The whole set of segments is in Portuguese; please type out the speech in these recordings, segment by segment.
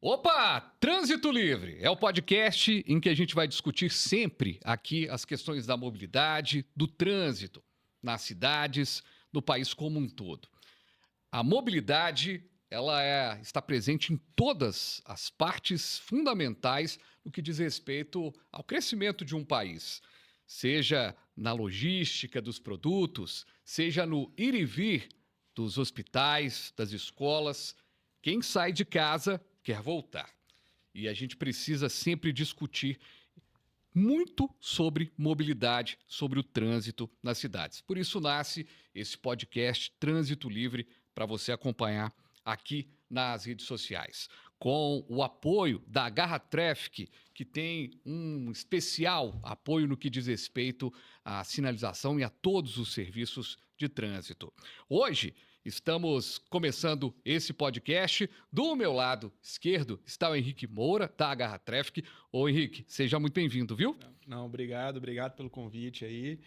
Opa! Trânsito Livre é o podcast em que a gente vai discutir sempre aqui as questões da mobilidade, do trânsito nas cidades, no país como um todo. A mobilidade, está presente em todas as partes fundamentais no que diz respeito ao crescimento de um país, seja na logística dos produtos, seja no ir e vir dos hospitais, das escolas. Quem sai de casa quer voltar. E a gente precisa sempre discutir muito sobre mobilidade, sobre o trânsito nas cidades. Por isso nasce esse podcast Trânsito Livre para você acompanhar aqui nas redes sociais. Com o apoio da Garra Traffic, que tem um especial apoio no que diz respeito à sinalização e a todos os serviços de trânsito. Hoje estamos começando esse podcast. Do meu lado esquerdo está o Henrique Moura, da Garra Traffic. Ô Henrique, seja muito bem-vindo, viu? Não, obrigado pelo convite aí.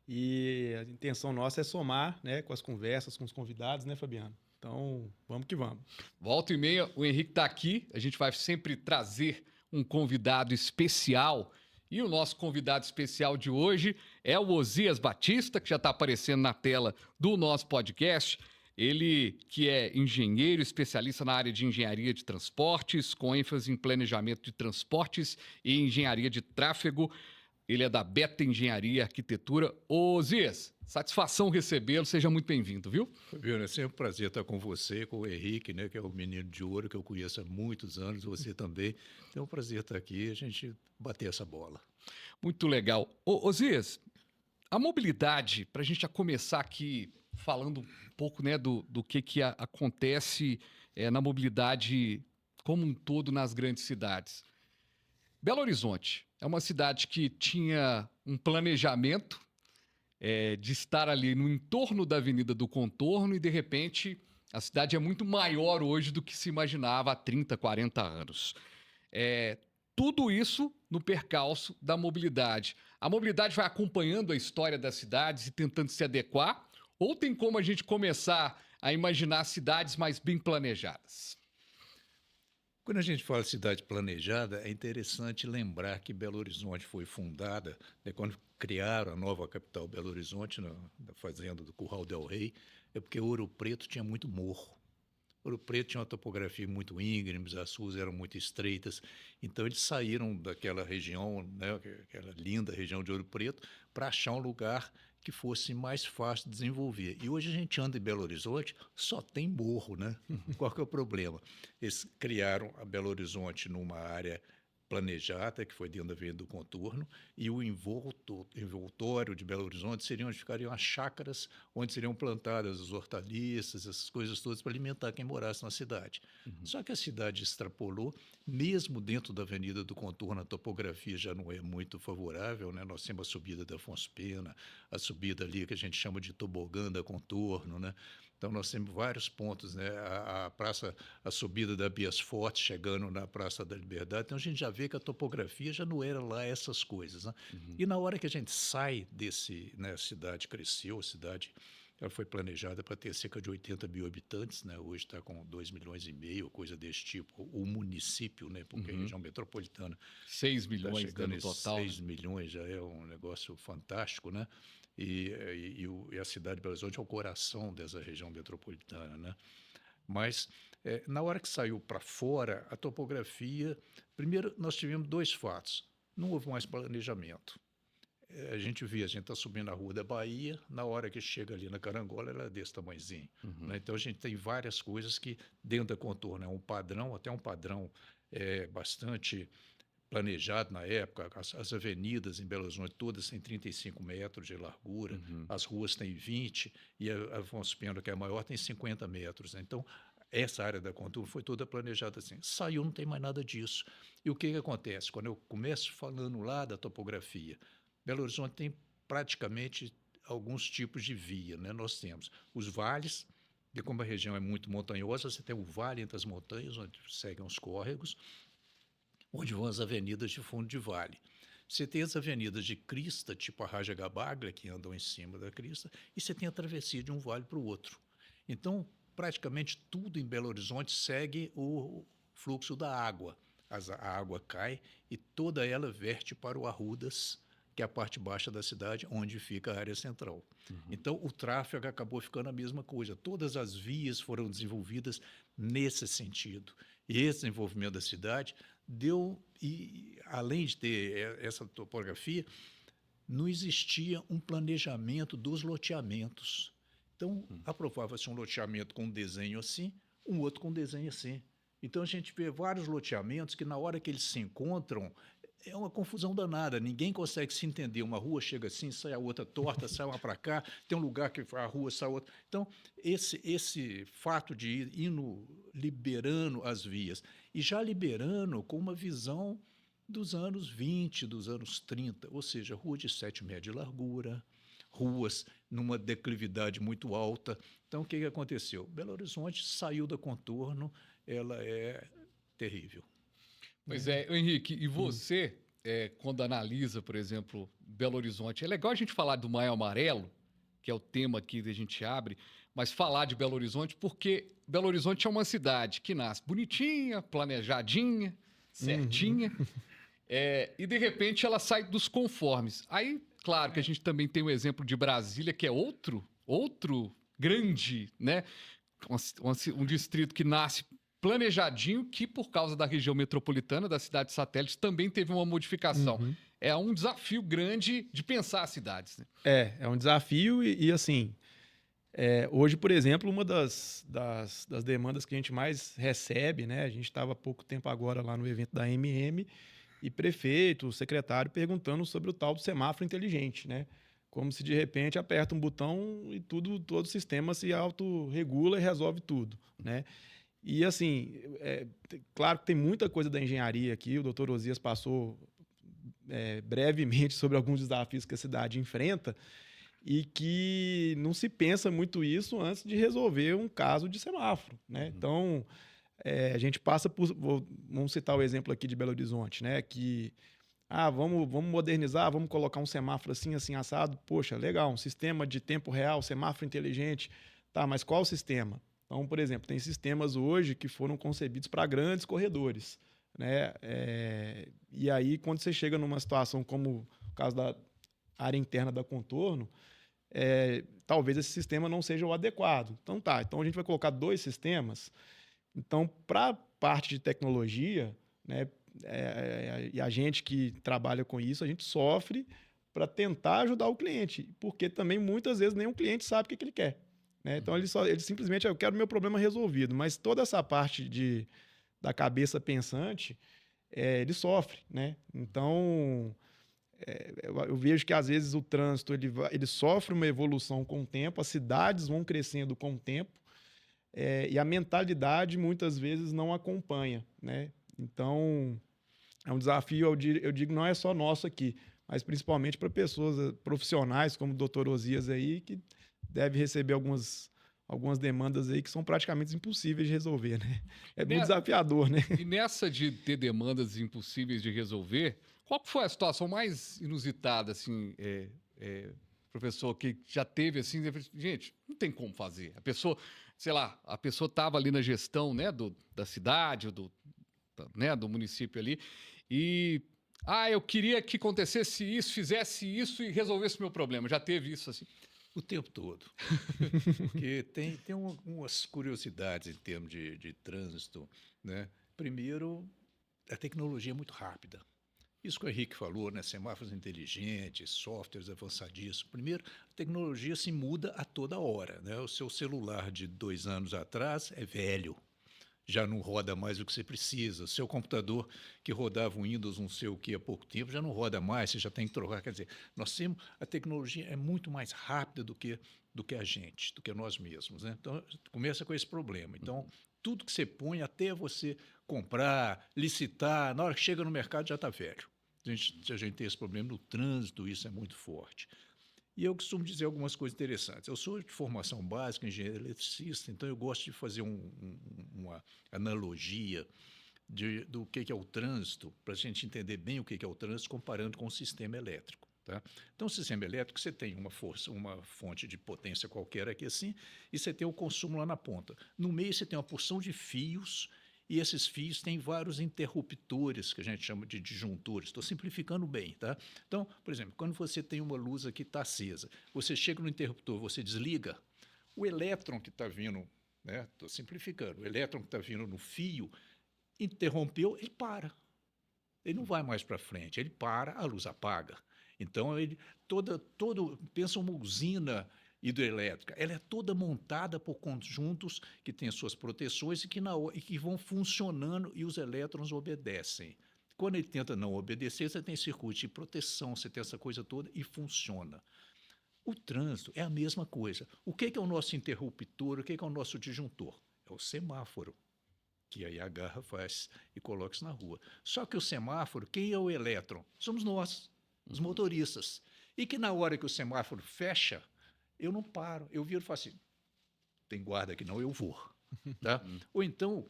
E a intenção nossa é somar, né, com as conversas, com os convidados, né, Fabiano? Então, vamos que vamos. Volta e meia, o Henrique está aqui. A gente vai sempre trazer um convidado especial. E o nosso convidado especial de hoje é o Osias Batista, que já está aparecendo na tela do nosso podcast. Ele que é engenheiro, especialista na área de engenharia de transportes, com ênfase em planejamento de transportes e engenharia de tráfego. Ele é da Beta Engenharia Arquitetura. Ô, Osias, satisfação recebê-lo. Seja muito bem-vindo, viu? Fabiano, é sempre um prazer estar com você, com o Henrique, né, que é o menino de ouro que eu conheço há muitos anos, você também. É um prazer estar aqui e a gente bater essa bola. Muito legal. Ô, Osias, a mobilidade, para a gente já começar aqui falando um pouco, né, do que acontece na mobilidade como um todo nas grandes cidades. Belo Horizonte é uma cidade que tinha um planejamento de estar ali no entorno da Avenida do Contorno e, de repente, a cidade é muito maior hoje do que se imaginava há 30, 40 anos. Tudo isso no percalço da mobilidade. A mobilidade vai acompanhando a história das cidades e tentando se adequar, ou tem como a gente começar a imaginar cidades mais bem planejadas? Quando a gente fala cidade planejada, é interessante lembrar que Belo Horizonte foi fundada, né, quando criaram a nova capital Belo Horizonte, na fazenda do Curral del Rei, é porque Ouro Preto tinha muito morro. Ouro Preto tinha uma topografia muito íngreme, as ruas eram muito estreitas, então eles saíram daquela região, né, aquela linda região de Ouro Preto, para achar um lugar que fosse mais fácil de desenvolver. E hoje a gente anda em Belo Horizonte, só tem morro, né? Qual que é o problema? Eles criaram a Belo Horizonte numa área planejada, que foi dentro da Avenida do Contorno, e o envoltório de Belo Horizonte seria onde ficariam as chácaras, onde seriam plantadas as hortaliças, essas coisas todas para alimentar quem morasse na cidade. Só que a cidade extrapolou, mesmo dentro da Avenida do Contorno, a topografia já não é muito favorável, né? Nós temos a subida da Afonso Pena, a subida ali que a gente chama de tobogã da Contorno, né? Então, nós temos vários pontos, né? A praça, a subida da Bias Forte, chegando na Praça da Liberdade. Então, a gente já vê que a topografia já não era lá essas coisas, né? E na hora que a gente sai desse, né, a cidade cresceu, a cidade ela foi planejada para ter cerca de 80 mil habitantes, né? Hoje está com 2,5 milhões, coisa desse tipo. O município, né? Porque a região metropolitana 6 está milhões chegando no a total, 6 né? milhões, já é um negócio fantástico, né? E a cidade de Belo Horizonte é o coração dessa região metropolitana, né? Mas, na hora que saiu para fora, a topografia... Primeiro, nós tivemos dois fatos. Não houve mais planejamento. A gente está subindo a Rua da Bahia, na hora que chega ali na Carangola, ela é desse tamanhozinho, né? Então, a gente tem várias coisas que, dentro da Contorno, é um padrão, até um padrão bastante planejado na época. As avenidas em Belo Horizonte todas têm 35 metros de largura, as ruas têm 20 e a Afonso Pena, que é a maior, tem 50 metros, né? Então, essa área da Contorno foi toda planejada assim. Saiu, não tem mais nada disso. E o que acontece? Quando eu começo falando lá da topografia, Belo Horizonte tem praticamente alguns tipos de via, né? Nós temos os vales, e como a região é muito montanhosa, você tem o vale entre as montanhas, onde seguem os córregos, onde vão as avenidas de fundo de vale. Você tem as avenidas de crista, tipo a Raja Gabaglia, que andam em cima da crista, e você tem a travessia de um vale para o outro. Então, praticamente tudo em Belo Horizonte segue o fluxo da água. A água cai e toda ela verte para o Arrudas, que é a parte baixa da cidade, onde fica a área central. Então, o tráfego acabou ficando a mesma coisa. Todas as vias foram desenvolvidas nesse sentido. E esse desenvolvimento da cidade deu, e além de ter essa topografia, não existia um planejamento dos loteamentos. Então, aprovava-se um loteamento com um desenho assim, um outro com um desenho assim. Então, a gente vê vários loteamentos que, na hora que eles se encontram, é uma confusão danada. Ninguém consegue se entender. Uma rua chega assim, sai a outra torta, sai uma para cá, tem um lugar que a rua sai outra. Então, esse fato de ir indo liberando as vias, e já liberando com uma visão dos anos 20, dos anos 30, ou seja, rua de 7,5 de largura, ruas numa declividade muito alta. Então, o que aconteceu? Belo Horizonte saiu da contorno, ela é terrível. Pois é, Henrique, e você, quando analisa, por exemplo, Belo Horizonte, é legal a gente falar do Maio Amarelo, que é o tema aqui que a gente abre, mas falar de Belo Horizonte porque Belo Horizonte é uma cidade que nasce bonitinha, planejadinha, certinha, e de repente ela sai dos conformes. Aí, claro que a gente também tem o exemplo de Brasília, que é outro grande, né? Um distrito que nasce planejadinho, que por causa da região metropolitana, das cidades satélites, também teve uma modificação. É um desafio grande de pensar as cidades. Né? É um desafio e assim, hoje, por exemplo, uma das demandas que a gente mais recebe, né? A gente estava há pouco tempo agora lá no evento da MM e prefeito, secretário, perguntando sobre o tal do semáforo inteligente, né? Como se de repente aperta um botão e todo o sistema se autorregula e resolve tudo, né? E assim, claro que tem muita coisa da engenharia aqui, o doutor Osias passou brevemente sobre alguns desafios que a cidade enfrenta e que não se pensa muito isso antes de resolver um caso de semáforo, né? Então, a gente passa por... Vamos citar o exemplo aqui de Belo Horizonte, né? Que, vamos modernizar, vamos colocar um semáforo assim, assim, assado. Poxa, legal, um sistema de tempo real, semáforo inteligente. Tá, mas qual o sistema? Então, por exemplo, tem sistemas hoje que foram concebidos para grandes corredores, né? E aí, quando você chega numa situação como o caso da área interna da contorno, talvez esse sistema não seja o adequado. Então a gente vai colocar 2 sistemas. Então, para a parte de tecnologia, né, e a gente que trabalha com isso, a gente sofre para tentar ajudar o cliente, porque também muitas vezes nem o cliente sabe o que ele quer. Né? Então, ele simplesmente, eu quero meu problema resolvido, mas toda essa parte da cabeça pensante, ele sofre. Né? Então, eu vejo que às vezes o trânsito ele sofre uma evolução com o tempo, as cidades vão crescendo com o tempo, e a mentalidade muitas vezes não acompanha. Né? Então, é um desafio, eu digo, não é só nosso aqui, mas principalmente para pessoas profissionais como o doutor Osias aí, que deve receber algumas demandas aí que são praticamente impossíveis de resolver, né? É muito desafiador, né? E nessa de ter demandas impossíveis de resolver, qual foi a situação mais inusitada, assim, professor, que já teve, assim, gente, não tem como fazer. A pessoa, sei lá, a pessoa estava ali na gestão, né, da cidade, do município ali, e, eu queria que acontecesse isso, fizesse isso e resolvesse o meu problema. Já teve isso, assim? O tempo todo. Porque tem umas curiosidades em termos de trânsito. Né? Primeiro, a tecnologia é muito rápida. Isso que o Henrique falou, né? Semáforos inteligentes, softwares avançadíssimos. Primeiro, a tecnologia se muda a toda hora. Né? O seu celular de 2 anos atrás é velho. Já não roda mais o que você precisa. O seu computador, que rodava um Windows não sei o que há pouco tempo, já não roda mais, você já tem que trocar. Quer dizer, a tecnologia é muito mais rápida do que a gente, do que nós mesmos. Né? Então, começa com esse problema. Então, tudo que você põe, até você comprar, licitar, na hora que chega no mercado já está velho. A gente tem esse problema no trânsito, isso é muito forte. E eu costumo dizer algumas coisas interessantes. Eu sou de formação básica, engenheiro eletricista, então eu gosto de fazer uma analogia do que é o trânsito, para a gente entender bem o que é o trânsito, comparando com o sistema elétrico. Tá? Então, o sistema elétrico, você tem uma fonte de potência qualquer aqui assim, e você tem o consumo lá na ponta. No meio, você tem uma porção de fios E esses fios têm vários interruptores, que a gente chama de disjuntores. Estou simplificando bem, tá? Então, por exemplo, quando você tem uma luz aqui que está acesa, você chega no interruptor, você desliga, o elétron que está vindo, né? Estou simplificando, o elétron que está vindo no fio, interrompeu, ele para. Ele não vai mais para frente, ele para, a luz apaga. Então, pensa uma usina hidrelétrica, ela é toda montada por conjuntos que têm suas proteções e que vão funcionando e os elétrons obedecem. Quando ele tenta não obedecer, você tem circuito de proteção, você tem essa coisa toda e funciona. O trânsito é a mesma coisa. O que é o nosso interruptor, o que é o nosso disjuntor? É o semáforo, que aí agarra, faz e coloca isso na rua. Só que o semáforo, quem é o elétron? Somos nós, os motoristas. E que na hora que o semáforo fecha, eu não paro. Eu viro e falo assim, tem guarda aqui não, eu vou. Tá? Ou então,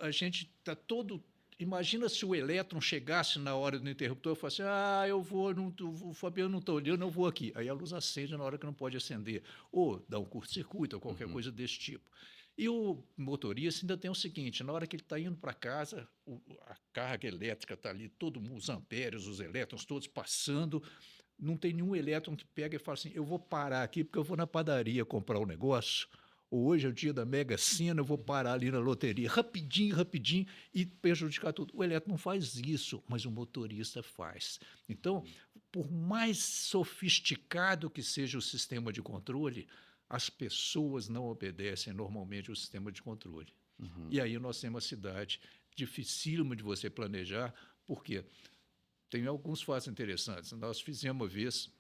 a gente está todo... Imagina se o elétron chegasse na hora do interruptor e falasse, eu vou, o Fabiano não está olhando, eu vou aqui. Aí a luz acende na hora que não pode acender. Ou dá um curto-circuito, ou qualquer coisa desse tipo. E o motorista ainda tem o seguinte, na hora que ele está indo para casa, a carga elétrica está ali, todos os ampéres, os elétrons todos passando, não tem nenhum elétron que pega e fala assim, eu vou parar aqui porque eu vou na padaria comprar um negócio, ou hoje é o dia da Mega Sena, eu vou parar ali na loteria, rapidinho, rapidinho, e prejudicar tudo. O elétron não faz isso, mas o motorista faz. Então, por mais sofisticado que seja o sistema de controle, as pessoas não obedecem normalmente o sistema de controle. E aí nós temos uma cidade dificílima de você planejar, porque tem alguns fatos interessantes. Nós fizemos uma vez,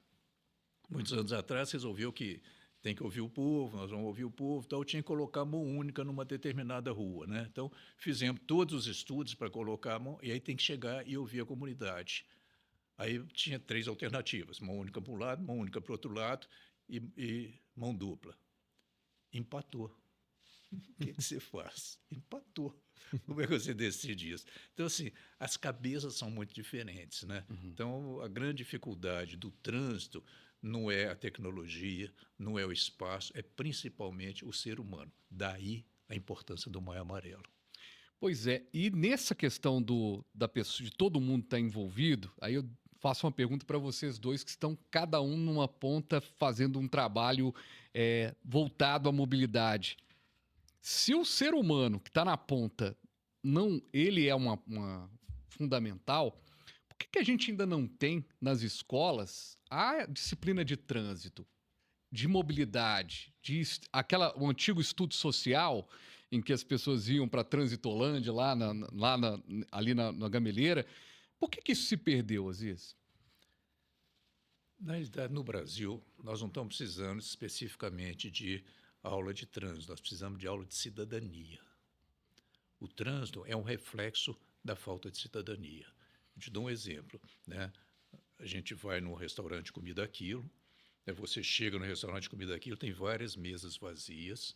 muitos anos atrás, resolveu que tem que ouvir o povo, nós vamos ouvir o povo, então tinha que colocar mão única numa determinada rua, né? Então, fizemos todos os estudos para colocar a mão, e aí tem que chegar e ouvir a comunidade. Aí tinha 3 alternativas, mão única para um lado, mão única para o outro lado e mão dupla. Empatou. O que você faz? Empatou. Como é que você decide isso? Então, assim, as cabeças são muito diferentes, né? Então, a grande dificuldade do trânsito não é a tecnologia, não é o espaço, é principalmente o ser humano. Daí a importância do Maio Amarelo. Pois é, e nessa questão da pessoa, de todo mundo estar envolvido, aí eu faço uma pergunta para vocês dois que estão cada um numa ponta fazendo um trabalho voltado à mobilidade. Se o ser humano que está na ponta, ele é uma fundamental, por que a gente ainda não tem nas escolas a disciplina de trânsito, de mobilidade, o antigo estudo social em que as pessoas iam para a Transitolândia, ali na Gameleira? Por que isso se perdeu, Aziz? Na realidade, no Brasil, nós não estamos precisando especificamente de aula de trânsito, nós precisamos de aula de cidadania. O trânsito é um reflexo da falta de cidadania. Eu te dou um exemplo, né? A gente vai num restaurante Comida Aquilo, né? Você chega no restaurante Comida Aquilo, tem várias mesas vazias,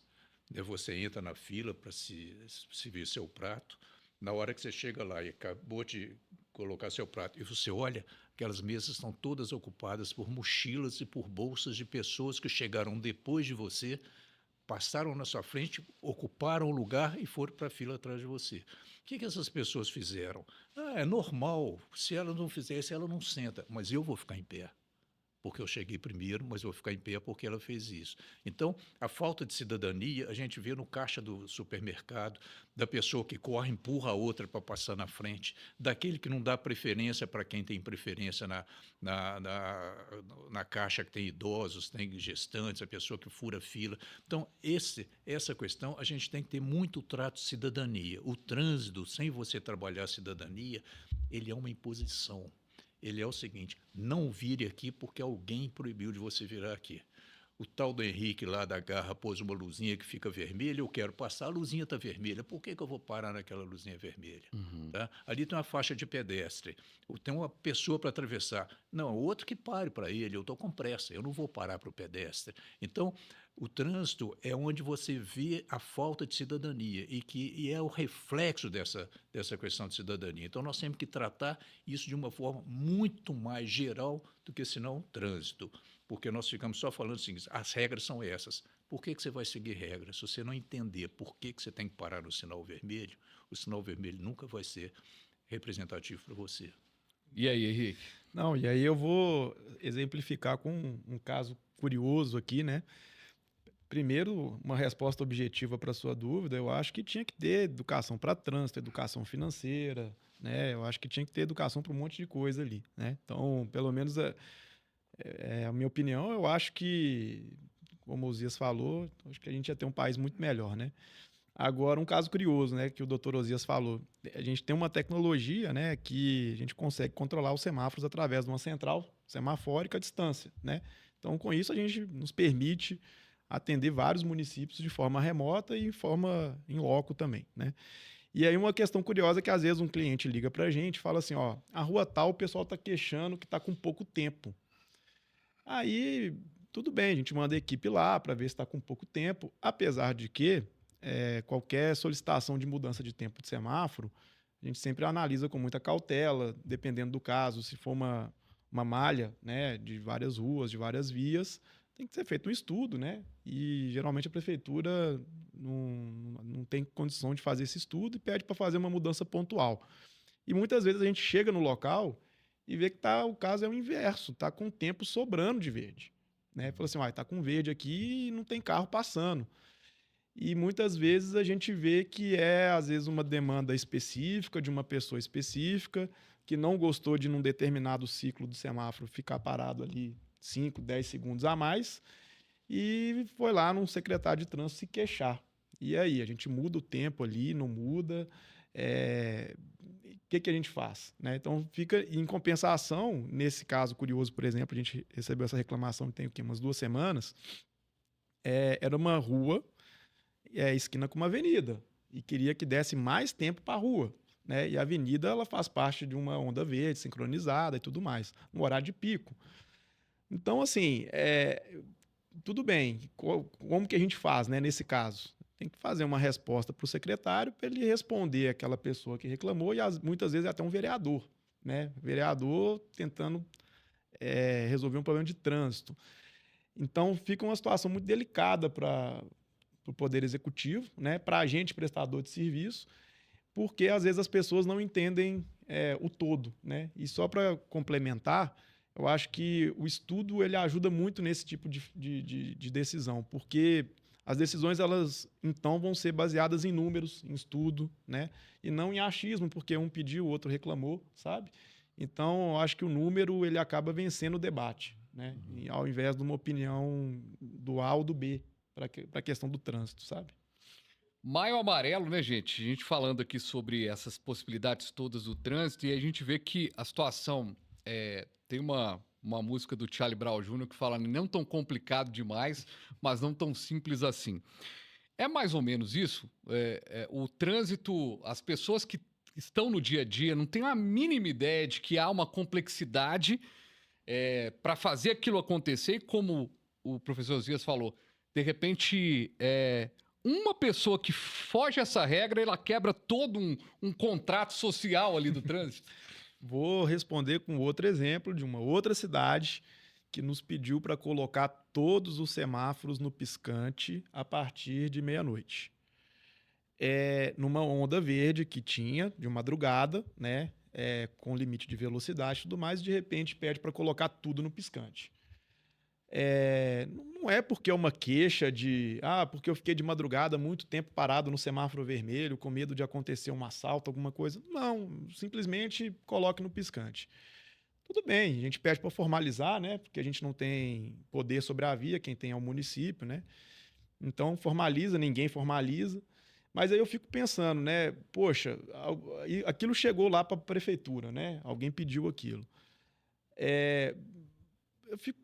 né? Você entra na fila para se servir seu prato. Na hora que você chega lá e acabou de colocar seu prato e você olha, aquelas mesas estão todas ocupadas por mochilas e por bolsas de pessoas que chegaram depois de você, passaram na sua frente, ocuparam o lugar e foram para a fila atrás de você. O que essas pessoas fizeram? É normal, se ela não fizesse, ela não senta, mas eu vou ficar em pé, porque eu cheguei primeiro, mas vou ficar em pé porque ela fez isso. Então, a falta de cidadania a gente vê no caixa do supermercado, da pessoa que corre, empurra a outra para passar na frente, daquele que não dá preferência para quem tem preferência na caixa que tem idosos, tem gestantes, a pessoa que fura fila. Então, essa questão, a gente tem que ter muito trato de cidadania. O trânsito, sem você trabalhar a cidadania, ele é uma imposição. Ele é o seguinte, não vire aqui porque alguém proibiu de você virar aqui. O tal do Henrique lá da Garra pôs uma luzinha que fica vermelha, eu quero passar, a luzinha está vermelha, por que eu vou parar naquela luzinha vermelha? Tá? Ali tem uma faixa de pedestre, tem uma pessoa para atravessar. Não, outro que pare para ele, eu estou com pressa, eu não vou parar para o pedestre. Então, o trânsito é onde você vê a falta de cidadania e é o reflexo dessa questão de cidadania. Então, nós temos que tratar isso de uma forma muito mais geral do que, senão, trânsito. Porque nós ficamos só falando assim, as regras são essas. Por que você vai seguir regras? Se você não entender por que você tem que parar no sinal vermelho, o sinal vermelho nunca vai ser representativo para você. E aí, Henrique? Não, e aí eu vou exemplificar com um caso curioso aqui, né? Primeiro, uma resposta objetiva para a sua dúvida, eu acho que tinha que ter educação para trânsito, educação financeira, né? Eu acho que tinha que ter educação para um monte de coisa ali, né? Então, pelo menos a minha opinião, eu acho que, como o Osias falou, acho que a gente ia ter um país muito melhor, né? Agora, um caso curioso, né, que o Dr. Osias falou. A gente tem uma tecnologia, né, que a gente consegue controlar os semáforos através de uma central semafórica à distância, né? Então, com isso, a gente nos permite atender vários municípios de forma remota e em forma em loco também, né? E aí uma questão curiosa é que às vezes um cliente liga para a gente e fala assim, ó, a rua tal, o pessoal está queixando que está com pouco tempo. Aí, tudo bem, a gente manda a equipe lá para ver se está com pouco tempo, apesar de que qualquer solicitação de mudança de tempo de semáforo, a gente sempre analisa com muita cautela, dependendo do caso, se for uma malha, né, de várias ruas, de várias vias, tem que ser feito um estudo, né? E geralmente a prefeitura não tem condição de fazer esse estudo e pede para fazer uma mudança pontual. E muitas vezes a gente chega no local e vê que o caso é o inverso, está com tempo sobrando de verde. Né? Fala assim, está com verde aqui e não tem carro passando. E muitas vezes a gente vê que às vezes, uma demanda específica de uma pessoa específica que não gostou de, num determinado ciclo do semáforo, ficar parado ali 5, 10 segundos a mais e foi lá num secretário de trânsito se queixar. E aí, a gente muda o tempo ali, não muda? O que a gente faz? Né? Então, fica em compensação, nesse caso curioso, por exemplo, a gente recebeu essa reclamação tem umas 2 semanas, era uma rua, esquina com uma avenida, e queria que desse mais tempo para a rua. Né? E a avenida ela faz parte de uma onda verde, sincronizada e tudo mais, no horário de pico. Então, assim, tudo bem, como que a gente faz, né, nesse caso? Tem que fazer uma resposta para o secretário para ele responder aquela pessoa que reclamou e muitas vezes até um vereador, né? Vereador tentando resolver um problema de trânsito. Então, fica uma situação muito delicada para o Poder Executivo, né? Para a gente, prestador de serviço, porque às vezes as pessoas não entendem o todo, né? E só para complementar, eu acho que o estudo ele ajuda muito nesse tipo de decisão, porque as decisões elas então vão ser baseadas em números, em estudo, né? E não em achismo, porque um pediu, o outro reclamou, sabe? Então, eu acho que o número ele acaba vencendo o debate, né? E, ao invés de uma opinião do A ou do B para a questão do trânsito, sabe? Maio Amarelo, né, gente? A gente falando aqui sobre essas possibilidades todas do trânsito e a gente vê que a situação tem uma música do Charlie Brown Jr. que fala não tão complicado demais, mas não tão simples assim. É mais ou menos isso? O trânsito, as pessoas que estão no dia a dia não têm a mínima ideia de que há uma complexidade para fazer aquilo acontecer e como o professor Zias falou, de repente uma pessoa que foge essa regra, ela quebra todo um contrato social ali do trânsito. Vou responder com outro exemplo de uma outra cidade que nos pediu para colocar todos os semáforos no piscante a partir de meia-noite. Numa onda verde que tinha de madrugada, né, com limite de velocidade e tudo mais, de repente pede para colocar tudo no piscante. Não é porque é uma queixa porque eu fiquei de madrugada muito tempo parado no semáforo vermelho com medo de acontecer um assalto, alguma coisa. Não, simplesmente coloque no piscante. Tudo bem, a gente pede para formalizar, né? Porque a gente não tem poder sobre a via, quem tem é o município, né? Então formaliza, ninguém formaliza. Mas aí eu fico pensando, né? Poxa, aquilo chegou lá para a prefeitura, né? Alguém pediu aquilo. Eu fico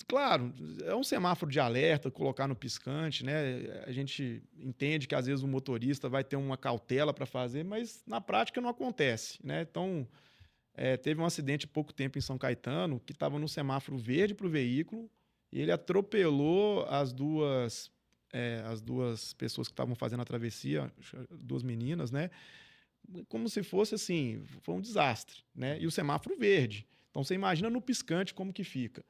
Claro, é um semáforo de alerta, colocar no piscante, né? A gente entende que às vezes o motorista vai ter uma cautela para fazer, mas na prática não acontece, né? Então, teve um acidente há pouco tempo em São Caetano, que estava no semáforo verde para o veículo, e ele atropelou as duas pessoas que estavam fazendo a travessia, 2 meninas, né? Como se fosse assim, foi um desastre, né? E o semáforo verde. Então, você imagina no piscante como que fica.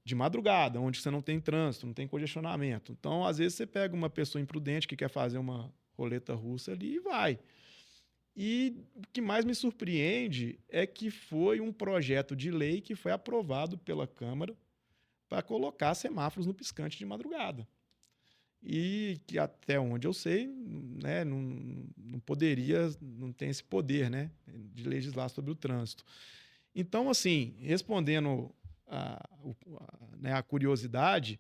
de madrugada, onde você não tem trânsito, não tem congestionamento. Então, às vezes, você pega uma pessoa imprudente que quer fazer uma roleta russa ali e vai. E o que mais me surpreende é que foi um projeto de lei que foi aprovado pela Câmara para colocar semáforos no piscante de madrugada. E que até onde eu sei, né, não poderia, não tem esse poder, né, de legislar sobre o trânsito. Então, assim, respondendo né, a curiosidade,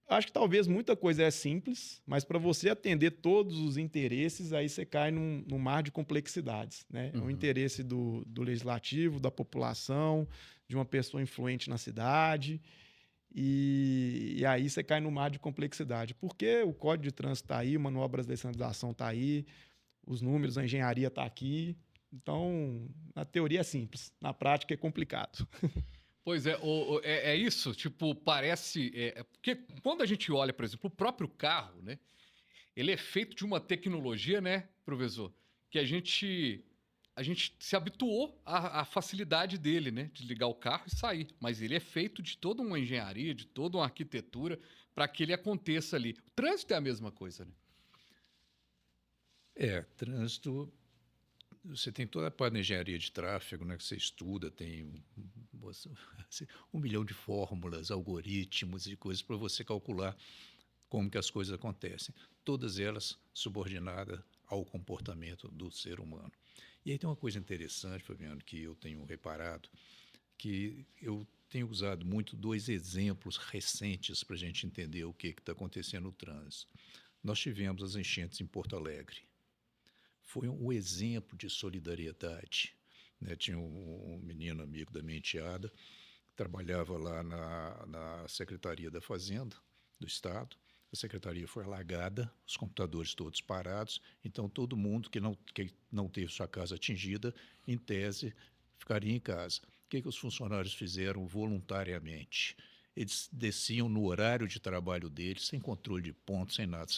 acho que talvez muita coisa é simples, mas para você atender todos os interesses, aí você cai num mar de complexidades, né? O interesse do legislativo, da população, de uma pessoa influente na cidade, e aí você cai no mar de complexidade. Porque o Código de Trânsito está aí, o Manual Brasileiro de Sinalização está aí, os números, a engenharia está aqui. Então, na teoria é simples, na prática é complicado. Pois é, é isso, tipo, parece... porque quando a gente olha, por exemplo, o próprio carro, né? Ele é feito de uma tecnologia, né, professor? Que a gente se habituou à facilidade dele, né? De ligar o carro e sair. Mas ele é feito de toda uma engenharia, de toda uma arquitetura para que ele aconteça ali. O trânsito é a mesma coisa, né? Trânsito, você tem toda a parte da engenharia de tráfego, né, que você estuda, tem um milhão de fórmulas, algoritmos e coisas para você calcular como que as coisas acontecem. Todas elas subordinadas ao comportamento do ser humano. E aí tem uma coisa interessante, Fabiano, que eu tenho reparado, que eu tenho usado muito dois exemplos recentes para a gente entender o que está acontecendo no trânsito. Nós tivemos as enchentes em Porto Alegre. Foi um exemplo de solidariedade, né? Tinha um menino amigo da minha enteada, trabalhava lá na Secretaria da Fazenda do Estado. A secretaria foi alagada, os computadores todos parados, então todo mundo que não teve sua casa atingida, em tese, ficaria em casa. O que os funcionários fizeram voluntariamente? Eles desciam no horário de trabalho deles, sem controle de ponto, sem nada,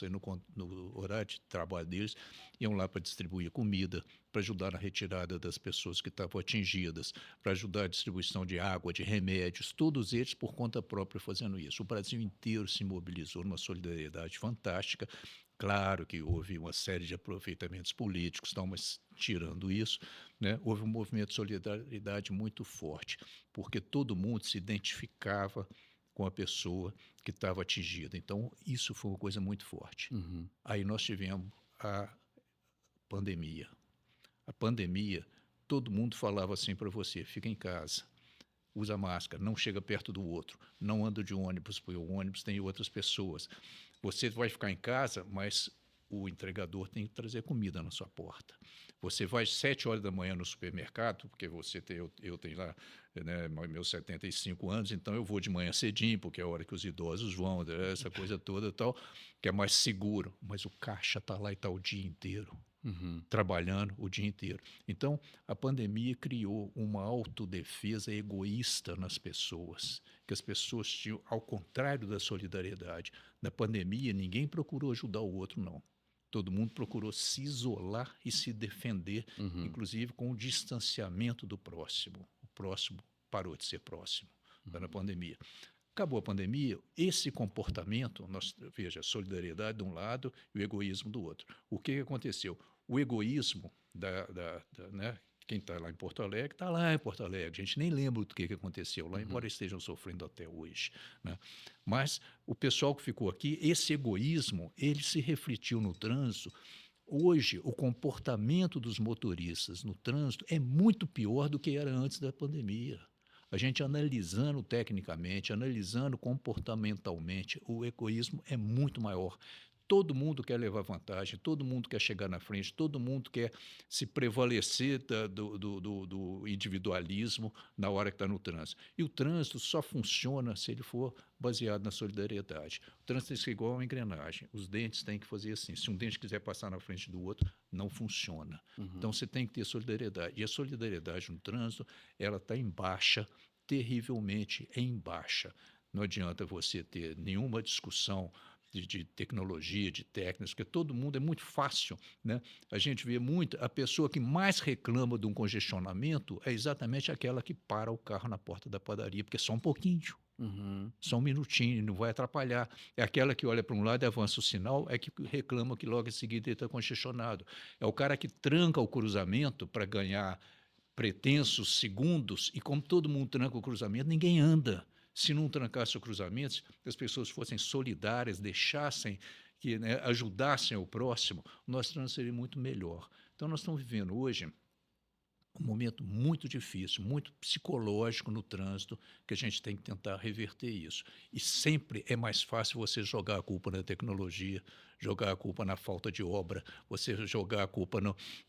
no horário de trabalho deles, iam lá para distribuir comida, para ajudar na retirada das pessoas que estavam atingidas, para ajudar a distribuição de água, de remédios, todos eles por conta própria fazendo isso. O Brasil inteiro se mobilizou numa solidariedade fantástica. Claro que houve uma série de aproveitamentos políticos, mas tirando isso, né, houve um movimento de solidariedade muito forte, porque todo mundo se identificava com a pessoa que estava atingida. Então, isso foi uma coisa muito forte. Aí nós tivemos a pandemia. A pandemia, todo mundo falava assim para você, fica em casa, usa máscara, não chega perto do outro, não anda de ônibus, porque o ônibus tem outras pessoas. Você vai ficar em casa, mas o entregador tem que trazer comida na sua porta. Você vai às 7 horas da manhã no supermercado, porque eu tenho lá, né, meus 75 anos, então eu vou de manhã cedinho, porque é a hora que os idosos vão, essa coisa toda tal, que é mais seguro. Mas o caixa está lá e está o dia inteiro. Trabalhando o dia inteiro. Então, a pandemia criou uma autodefesa egoísta nas pessoas, que as pessoas tinham, ao contrário da solidariedade. Na pandemia, ninguém procurou ajudar o outro, não. Todo mundo procurou se isolar e se defender, inclusive com o distanciamento do próximo. O próximo parou de ser próximo na pandemia. Acabou a pandemia, esse comportamento, veja, a solidariedade de um lado e o egoísmo do outro. O que aconteceu? O egoísmo né, quem está lá em Porto Alegre, está lá em Porto Alegre. A gente nem lembra do que aconteceu lá, embora estejam sofrendo até hoje, né? Mas o pessoal que ficou aqui, esse egoísmo, ele se refletiu no trânsito. Hoje, o comportamento dos motoristas no trânsito é muito pior do que era antes da pandemia. A gente analisando tecnicamente, analisando comportamentalmente, o egoísmo é muito maior. Todo mundo quer levar vantagem, todo mundo quer chegar na frente, todo mundo quer se prevalecer do individualismo na hora que está no trânsito. E o trânsito só funciona se ele for baseado na solidariedade. O trânsito é igual a uma engrenagem. Os dentes têm que fazer assim. Se um dente quiser passar na frente do outro, não funciona. Então, você tem que ter solidariedade. E a solidariedade no trânsito, ela está em baixa, terrivelmente em baixa. Não adianta você ter nenhuma discussão de tecnologia, de técnicas, porque todo mundo é muito fácil, né? A gente vê muito, a pessoa que mais reclama de um congestionamento é exatamente aquela que para o carro na porta da padaria, porque é só um pouquinho. Uhum. Só um minutinho, não vai atrapalhar. É aquela que olha para um lado e avança o sinal, é que reclama que logo em seguida ele está congestionado. É o cara que tranca o cruzamento para ganhar pretensos segundos, e como todo mundo tranca o cruzamento, ninguém anda. Se não trancasse o cruzamento, se as pessoas fossem solidárias, deixassem, que, né, ajudassem o próximo, o nosso trânsito seria muito melhor. Então, nós estamos vivendo hoje um momento muito difícil, muito psicológico no trânsito, que a gente tem que tentar reverter isso. E sempre é mais fácil você jogar a culpa na tecnologia, jogar a culpa na falta de obra, você jogar a culpa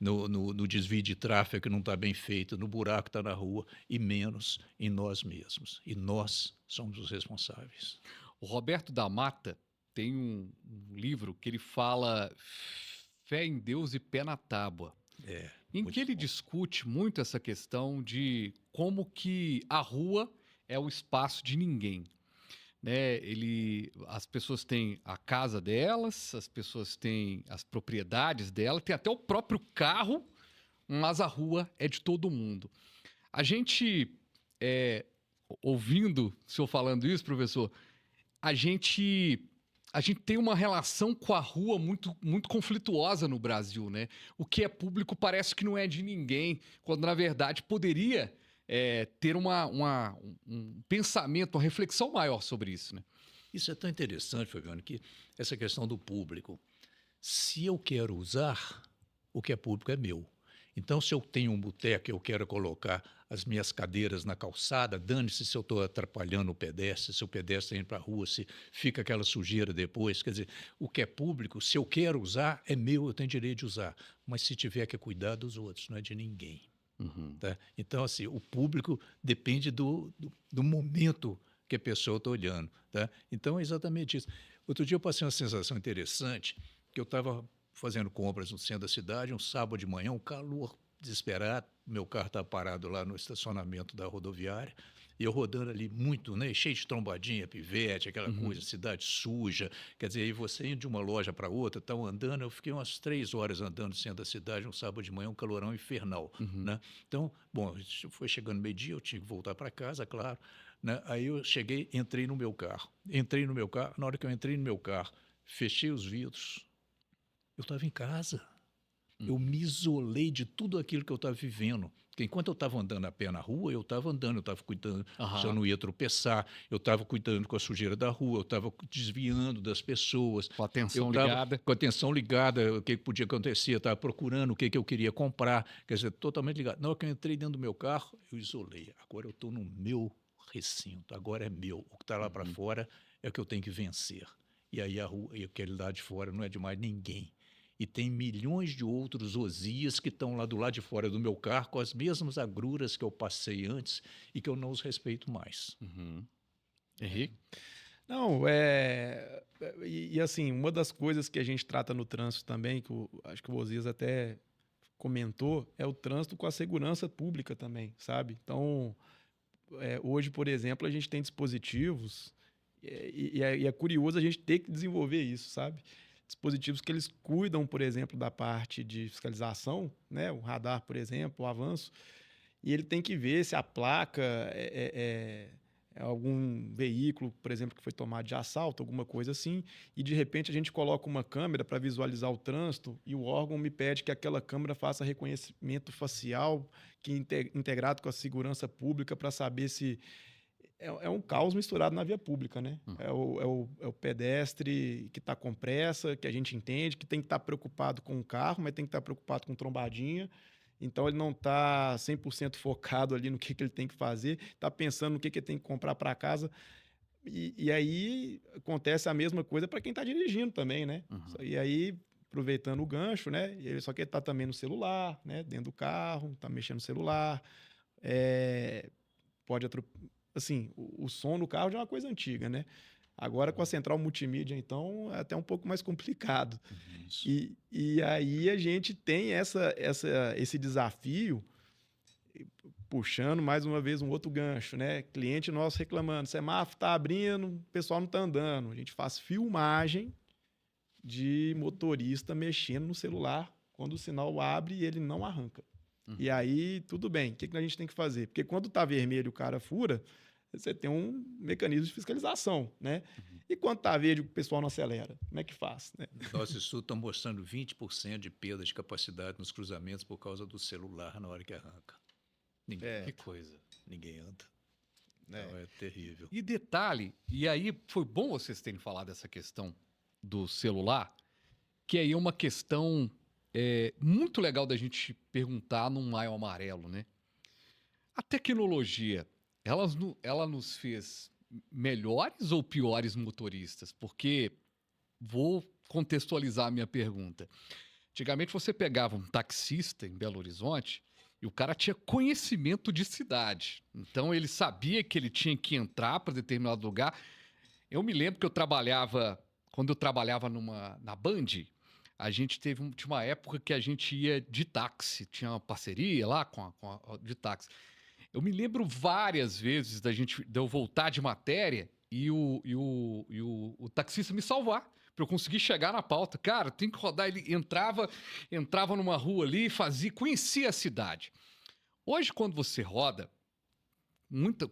no desvio de tráfego que não está bem feito, no buraco que está na rua, e menos em nós mesmos. E nós somos os responsáveis. O Roberto da Mata tem um livro que ele fala Fé em Deus e Pé na Tábua, em muito que ele bom. discute muito essa questão de como que a rua é o espaço de ninguém, né? As pessoas têm a casa delas, as pessoas têm as propriedades delas, tem até o próprio carro, mas a rua é de todo mundo. A gente, ouvindo o senhor falando isso, professor, a gente tem uma relação com a rua muito, muito conflituosa no Brasil, né? O que é público parece que não é de ninguém, quando na verdade poderia ter um pensamento, uma reflexão maior sobre isso, né? Isso é tão interessante, Fabiano, que essa questão do público. Se eu quero usar, o que é público é meu. Então, se eu tenho um boteco e eu quero colocar as minhas cadeiras na calçada, dane-se se eu estou atrapalhando o pedestre, se o pedestre está indo para a rua, se fica aquela sujeira depois. Quer dizer, o que é público, se eu quero usar, é meu, eu tenho direito de usar. Mas se tiver que cuidar dos outros, não é de ninguém. Uhum. Tá? Então, assim, o público depende do momento que a pessoa está olhando. Tá? Então, é exatamente isso. Outro dia eu passei uma sensação interessante, que eu estava fazendo compras no centro da cidade, um sábado de manhã, um calor desesperado, meu carro estava parado lá no estacionamento da rodoviária, e eu rodando ali muito, né, cheio de trombadinha, pivete, aquela coisa, cidade suja, quer dizer, aí você indo de uma loja para outra, estava andando, eu fiquei umas 3 horas andando no centro da cidade, um sábado de manhã, um calorão infernal, né? Então, bom, foi chegando meio-dia, eu tinha que voltar para casa, claro, né? Aí eu cheguei, entrei no meu carro, na hora que eu entrei no meu carro, fechei os vidros, eu estava em casa. Eu me isolei de tudo aquilo que eu estava vivendo. Porque enquanto eu estava andando a pé na rua, eu estava andando, eu estava cuidando se eu não ia tropeçar, eu estava cuidando com a sujeira da rua, eu estava desviando das pessoas. Com a atenção eu estava ligada. com a atenção ligada, o que podia acontecer, eu estava procurando o que eu queria comprar, quer dizer, totalmente ligado. Na hora que eu entrei dentro do meu carro, eu isolei. Agora eu estou no meu recinto, agora é meu. O que está lá para fora é o que eu tenho que vencer. E aí a rua, e aquele lado de fora não é de mais ninguém. E tem milhões de outros Osias que estão lá do lado de fora do meu carro com as mesmas agruras que eu passei antes e que eu não os respeito mais. Henrique? Não, assim, uma das coisas que a gente trata no trânsito também, que acho que o Osias até comentou, é o trânsito com a segurança pública também, sabe? Então, hoje, por exemplo, a gente tem dispositivos, e é curioso a gente ter que desenvolver isso, sabe? Dispositivos que eles cuidam, por exemplo, da parte de fiscalização, né? O radar, por exemplo, o avanço, e ele tem que ver se a placa é algum veículo, por exemplo, que foi tomado de assalto, alguma coisa assim, e de repente a gente coloca uma câmera para visualizar o trânsito e o órgão me pede que aquela câmera faça reconhecimento facial, que integrado com a segurança pública para saber se é um caos misturado na via pública, né? É o pedestre que está com pressa, que a gente entende, que tem que estar preocupado com o carro, mas tem que estar preocupado com trombadinha. Então, ele não está 100% focado ali no que ele tem que fazer, está pensando no que ele tem que comprar para casa. E aí, acontece a mesma coisa para quem está dirigindo também, né? E aí, aproveitando o gancho, né? Só que ele está também no celular, né? Dentro do carro, está mexendo no celular. Pode assim, o som no carro já é uma coisa antiga, né? Agora, com a central multimídia, então, é até um pouco mais complicado. E aí a gente tem esse desafio, puxando mais uma vez um outro gancho, né? Cliente nosso reclamando, semáforo está abrindo, o pessoal não está andando. A gente faz filmagem de motorista mexendo no celular quando o sinal abre e ele não arranca. E aí, tudo bem, o que a gente tem que fazer? Porque quando está vermelho o cara fura, você tem um mecanismo de fiscalização, né? E quando tá verde, o pessoal não acelera. Como é que faz, né? Nossos estudos estão mostrando 20% de perda de capacidade nos cruzamentos por causa do celular na hora que arranca. Que coisa. Ninguém anda. Então, é terrível. E detalhe, e aí foi bom vocês terem falado dessa questão do celular, que aí é uma questão muito legal da gente perguntar num Maio Amarelo, né? A tecnologia, ela nos fez melhores ou piores motoristas? Porque vou contextualizar a minha pergunta. Antigamente você pegava um taxista em Belo Horizonte e o cara tinha conhecimento de cidade. Então ele sabia que ele tinha que entrar para determinado lugar. Eu me lembro que quando eu trabalhava na Band, a gente tinha uma época que a gente ia de táxi, tinha uma parceria lá de táxi. Eu me lembro várias vezes de eu voltar de matéria e o taxista me salvar, para eu conseguir chegar na pauta. Cara, tem que rodar. Ele entrava numa rua ali, conhecia a cidade. Hoje, quando você roda,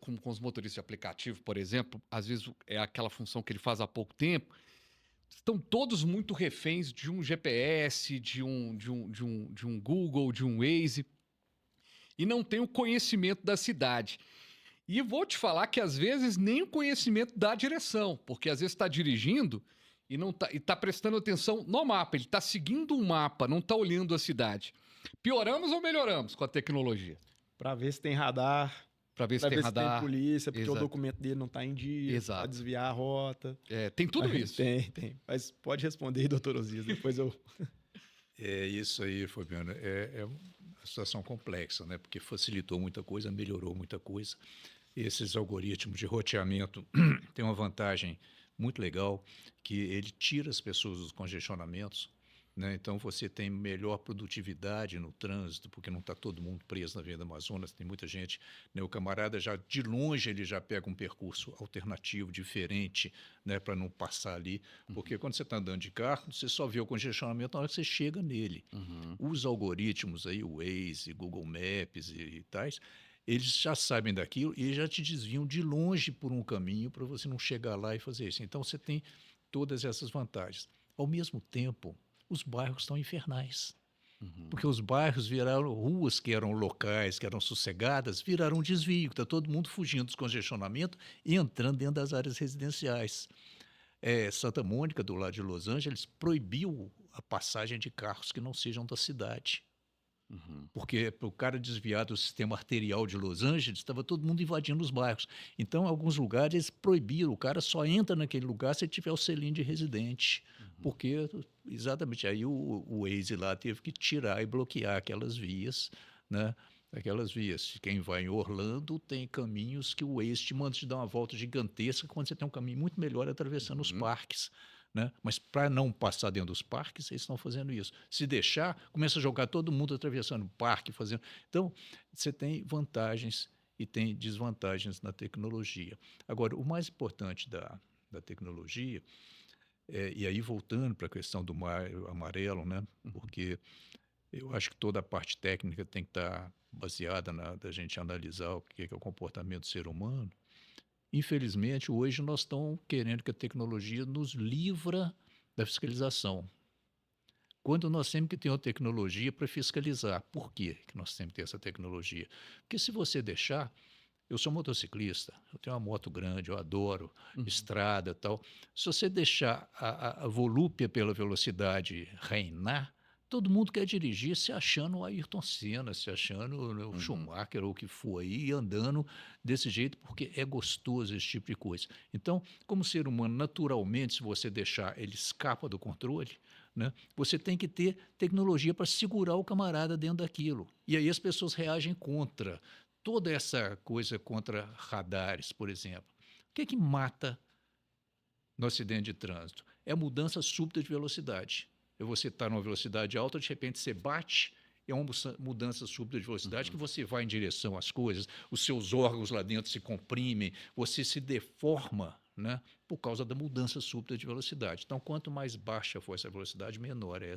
com os motoristas de aplicativo, por exemplo, às vezes é aquela função que ele faz há pouco tempo, estão todos muito reféns de um GPS, de um Google, de um Waze, e não tem o conhecimento da cidade. E vou te falar que às vezes nem o conhecimento da direção, porque às vezes está dirigindo e não tá prestando atenção no mapa, ele está seguindo um mapa, não está olhando a cidade. Pioramos ou melhoramos com a tecnologia? Para ver se tem radar, Para ver se para tem ver se tem radar. polícia, porque Exato. o documento dele não está em dia, Exato. para desviar a rota. Tem tudo isso. Tem. Mas pode responder aí, doutor Osias, depois eu... É isso aí, Fabiano. É uma situação complexa, né? Porque facilitou muita coisa, melhorou muita coisa. Esses algoritmos de roteamento têm uma vantagem muito legal, que ele tira as pessoas dos congestionamentos, né? Então você tem melhor produtividade no trânsito, porque não está todo mundo preso na Avenida Amazonas, tem muita gente, né? O camarada já de longe ele já pega um percurso alternativo, diferente, né? Para não passar ali, porque quando você está andando de carro, você só vê o congestionamento na hora que você chega nele. Os algoritmos aí, o Waze, Google Maps e tais, eles já sabem daquilo e já te desviam de longe por um caminho para você não chegar lá e fazer isso. Então você tem todas essas vantagens. Ao mesmo tempo, os bairros estão infernais. Porque os bairros viraram ruas que eram locais, que eram sossegadas, viraram um desvio. Está todo mundo fugindo dos congestionamentos e entrando dentro das áreas residenciais. Santa Mônica, do lado de Los Angeles, proibiu a passagem de carros que não sejam da cidade. Porque para o cara desviar do sistema arterial de Los Angeles, estava todo mundo invadindo os bairros. Então, em alguns lugares, eles proibiram. O cara só entra naquele lugar se tiver o selinho de residente. Porque, exatamente, aí o Waze lá teve que tirar e bloquear aquelas vias, né? Aquelas vias. Quem vai em Orlando tem caminhos que o Waze te manda te dar uma volta gigantesca quando você tem um caminho muito melhor atravessando os parques. Né? Mas para não passar dentro dos parques, eles estão fazendo isso. Se deixar, começa a jogar todo mundo atravessando o parque, fazendo. Então, você tem vantagens e tem desvantagens na tecnologia. Agora, o mais importante da tecnologia, e aí voltando para a questão do Maio Amarelo, né? Porque eu acho que toda a parte técnica tem que estar baseada da gente analisar o que é o comportamento do ser humano. Infelizmente, hoje nós estamos querendo que a tecnologia nos livra da fiscalização. Quando nós temos que ter uma tecnologia para fiscalizar. Por quê que nós temos que ter essa tecnologia? Porque se você deixar... Eu sou motociclista, eu tenho uma moto grande, eu adoro estrada e tal. Se você deixar a volúpia pela velocidade reinar, todo mundo quer dirigir se achando o Ayrton Senna, se achando o Schumacher ou o que for aí, andando desse jeito, porque é gostoso esse tipo de coisa. Então, como ser humano, naturalmente, se você deixar, ele escapa do controle, né? Você tem que ter tecnologia para segurar o camarada dentro daquilo. E aí as pessoas reagem contra. Toda essa coisa contra radares, por exemplo. O que é que mata no acidente de trânsito? É a mudança súbita de velocidade. Você está numa velocidade alta, de repente você bate, é uma mudança súbita de velocidade que você vai em direção às coisas, os seus órgãos lá dentro se comprimem, você se deforma, né, por causa da mudança súbita de velocidade. Então, quanto mais baixa for essa velocidade, menor é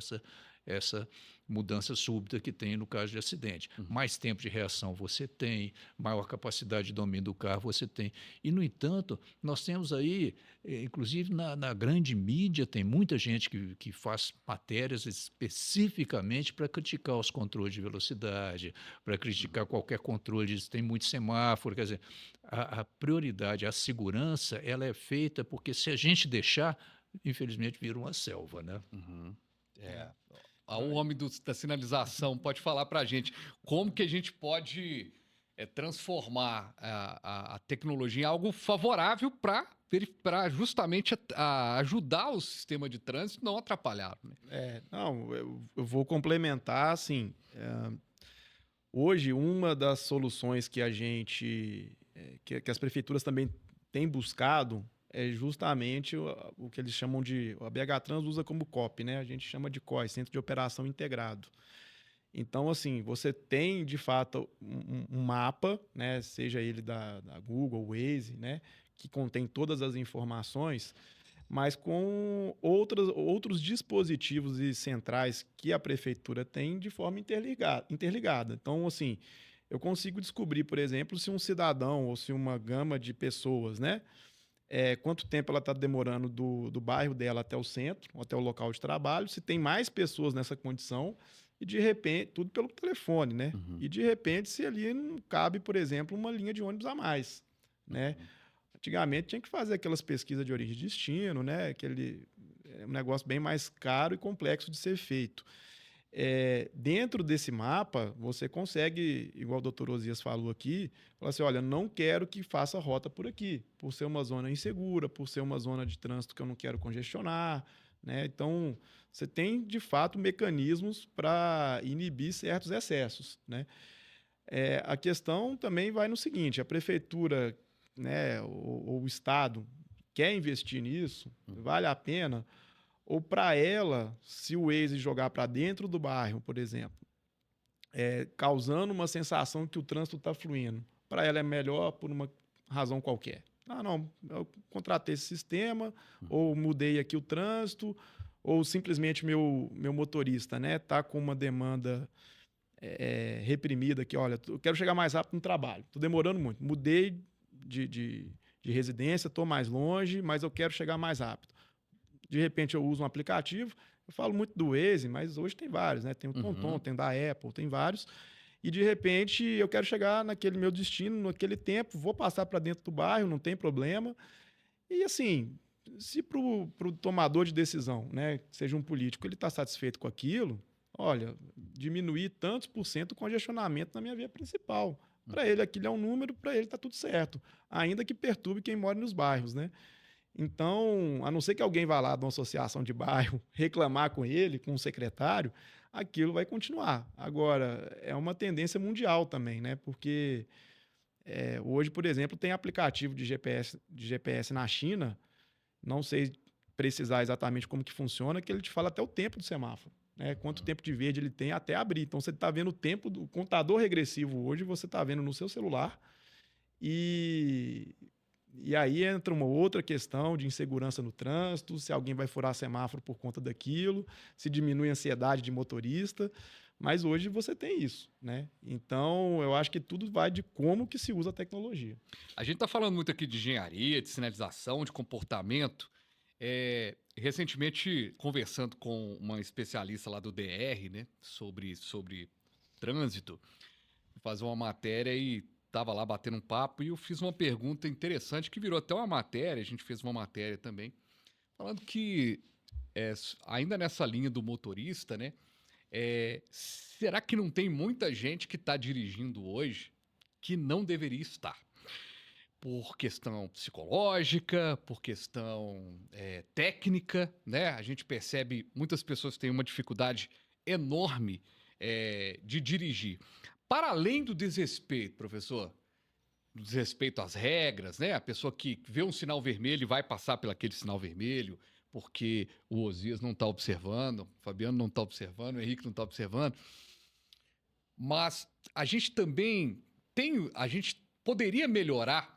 essa mudança súbita que tem no caso de acidente. Mais tempo de reação você tem, maior capacidade de domínio do carro você tem. E, no entanto, nós temos aí, inclusive na grande mídia, tem muita gente que faz matérias especificamente para criticar os controles de velocidade, para criticar qualquer controle, tem muito semáforo, quer dizer, a prioridade, a segurança, ela é feita porque se a gente deixar, infelizmente vira uma selva, né? O homem da sinalização pode falar para a gente como que a gente pode transformar a tecnologia em algo favorável para justamente ajudar o sistema de trânsito e não atrapalhar. Né? Não, eu vou complementar, assim, hoje uma das soluções que que as prefeituras também têm buscado é justamente o que eles chamam de... A BH Trans usa como COP, né? A gente chama de COI, Centro de Operação Integrado. Então, assim, você tem, de fato, um mapa, né? Seja ele da Google, Waze, né? Que contém todas as informações, mas com outros dispositivos e centrais que a prefeitura tem de forma interligada. Então, assim, eu consigo descobrir, por exemplo, se um cidadão ou se uma gama de pessoas, né? Quanto tempo ela está demorando do bairro dela até o centro, até o local de trabalho, se tem mais pessoas nessa condição, e de repente, tudo pelo telefone, né? E de repente, se ali não cabe, por exemplo, uma linha de ônibus a mais, né? Antigamente tinha que fazer aquelas pesquisas de origem e destino, né? Um negócio bem mais caro e complexo de ser feito. Dentro desse mapa, você consegue, igual o doutor Osias falou aqui, falar assim, olha, não quero que faça rota por aqui, por ser uma zona insegura, por ser uma zona de trânsito que eu não quero congestionar, né? Então, você tem, de fato, mecanismos para inibir certos excessos, né? A questão também vai no seguinte, a prefeitura, né, ou o Estado quer investir nisso, vale a pena... Ou para ela, se o Waze jogar para dentro do bairro, por exemplo, causando uma sensação que o trânsito está fluindo, para ela é melhor por uma razão qualquer. Não, eu contratei esse sistema, ou mudei aqui o trânsito, ou simplesmente meu motorista, né, tá com uma demanda reprimida que, olha, eu quero chegar mais rápido no trabalho, estou demorando muito, mudei de residência, estou mais longe, mas eu quero chegar mais rápido. De repente eu uso um aplicativo, eu falo muito do Waze, mas hoje tem vários, né? Tem o TomTom, tem o da Apple, tem vários. E de repente eu quero chegar naquele meu destino, naquele tempo, vou passar para dentro do bairro, não tem problema. E assim, se para o tomador de decisão, né, seja um político, ele está satisfeito com aquilo, olha, diminuir tantos por cento o congestionamento na minha via principal. Para ele aquilo é um número, para ele está tudo certo. Ainda que perturbe quem mora nos bairros, né? Então, a não ser que alguém vá lá de uma associação de bairro reclamar com ele, com o secretário, aquilo vai continuar. Agora, é uma tendência mundial também, né? Porque hoje, por exemplo, tem aplicativo de GPS na China, não sei precisar exatamente como que funciona, que ele te fala até o tempo do semáforo, né? Quanto tempo de verde ele tem até abrir. Então, você está vendo o tempo do contador regressivo hoje, você está vendo no seu celular E aí entra uma outra questão de insegurança no trânsito, se alguém vai furar semáforo por conta daquilo, se diminui a ansiedade de motorista, mas hoje você tem isso, né? Então, eu acho que tudo vai de como que se usa a tecnologia. A gente está falando muito aqui de engenharia, de sinalização, de comportamento. Recentemente, conversando com uma especialista lá do DR, né, sobre trânsito, fazer uma matéria e estava lá batendo um papo e eu fiz uma pergunta interessante que virou até uma matéria, a gente fez uma matéria também, falando que, ainda nessa linha do motorista, né, será que não tem muita gente que está dirigindo hoje que não deveria estar? Por questão psicológica, por questão técnica, né? A gente percebe muitas pessoas têm uma dificuldade enorme de dirigir. Para além do desrespeito, professor, do desrespeito às regras, né? A pessoa que vê um sinal vermelho e vai passar pelaquele sinal vermelho porque o Osias não está observando, o Fabiano não está observando, o Henrique não está observando. Mas a gente também a gente poderia melhorar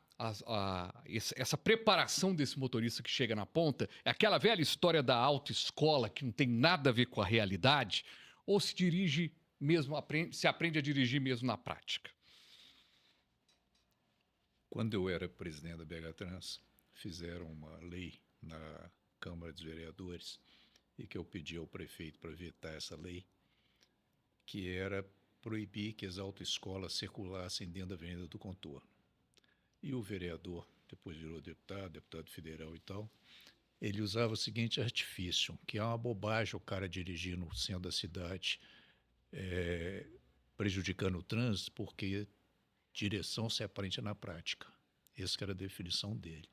essa preparação desse motorista que chega na ponta? É aquela velha história da autoescola que não tem nada a ver com a realidade? Ou se dirige mesmo, se aprende a dirigir mesmo na prática? Quando eu era presidente da BH Trans, fizeram uma lei na Câmara dos Vereadores e que eu pedi ao prefeito para vetar essa lei, que era proibir que as autoescolas circulassem dentro da Avenida do Contorno. E o vereador, depois virou deputado federal e tal, ele usava o seguinte artifício, que é uma bobagem o cara dirigir no centro da cidade, prejudicando o trânsito, porque direção se aprende na prática. Essa que era a definição dele.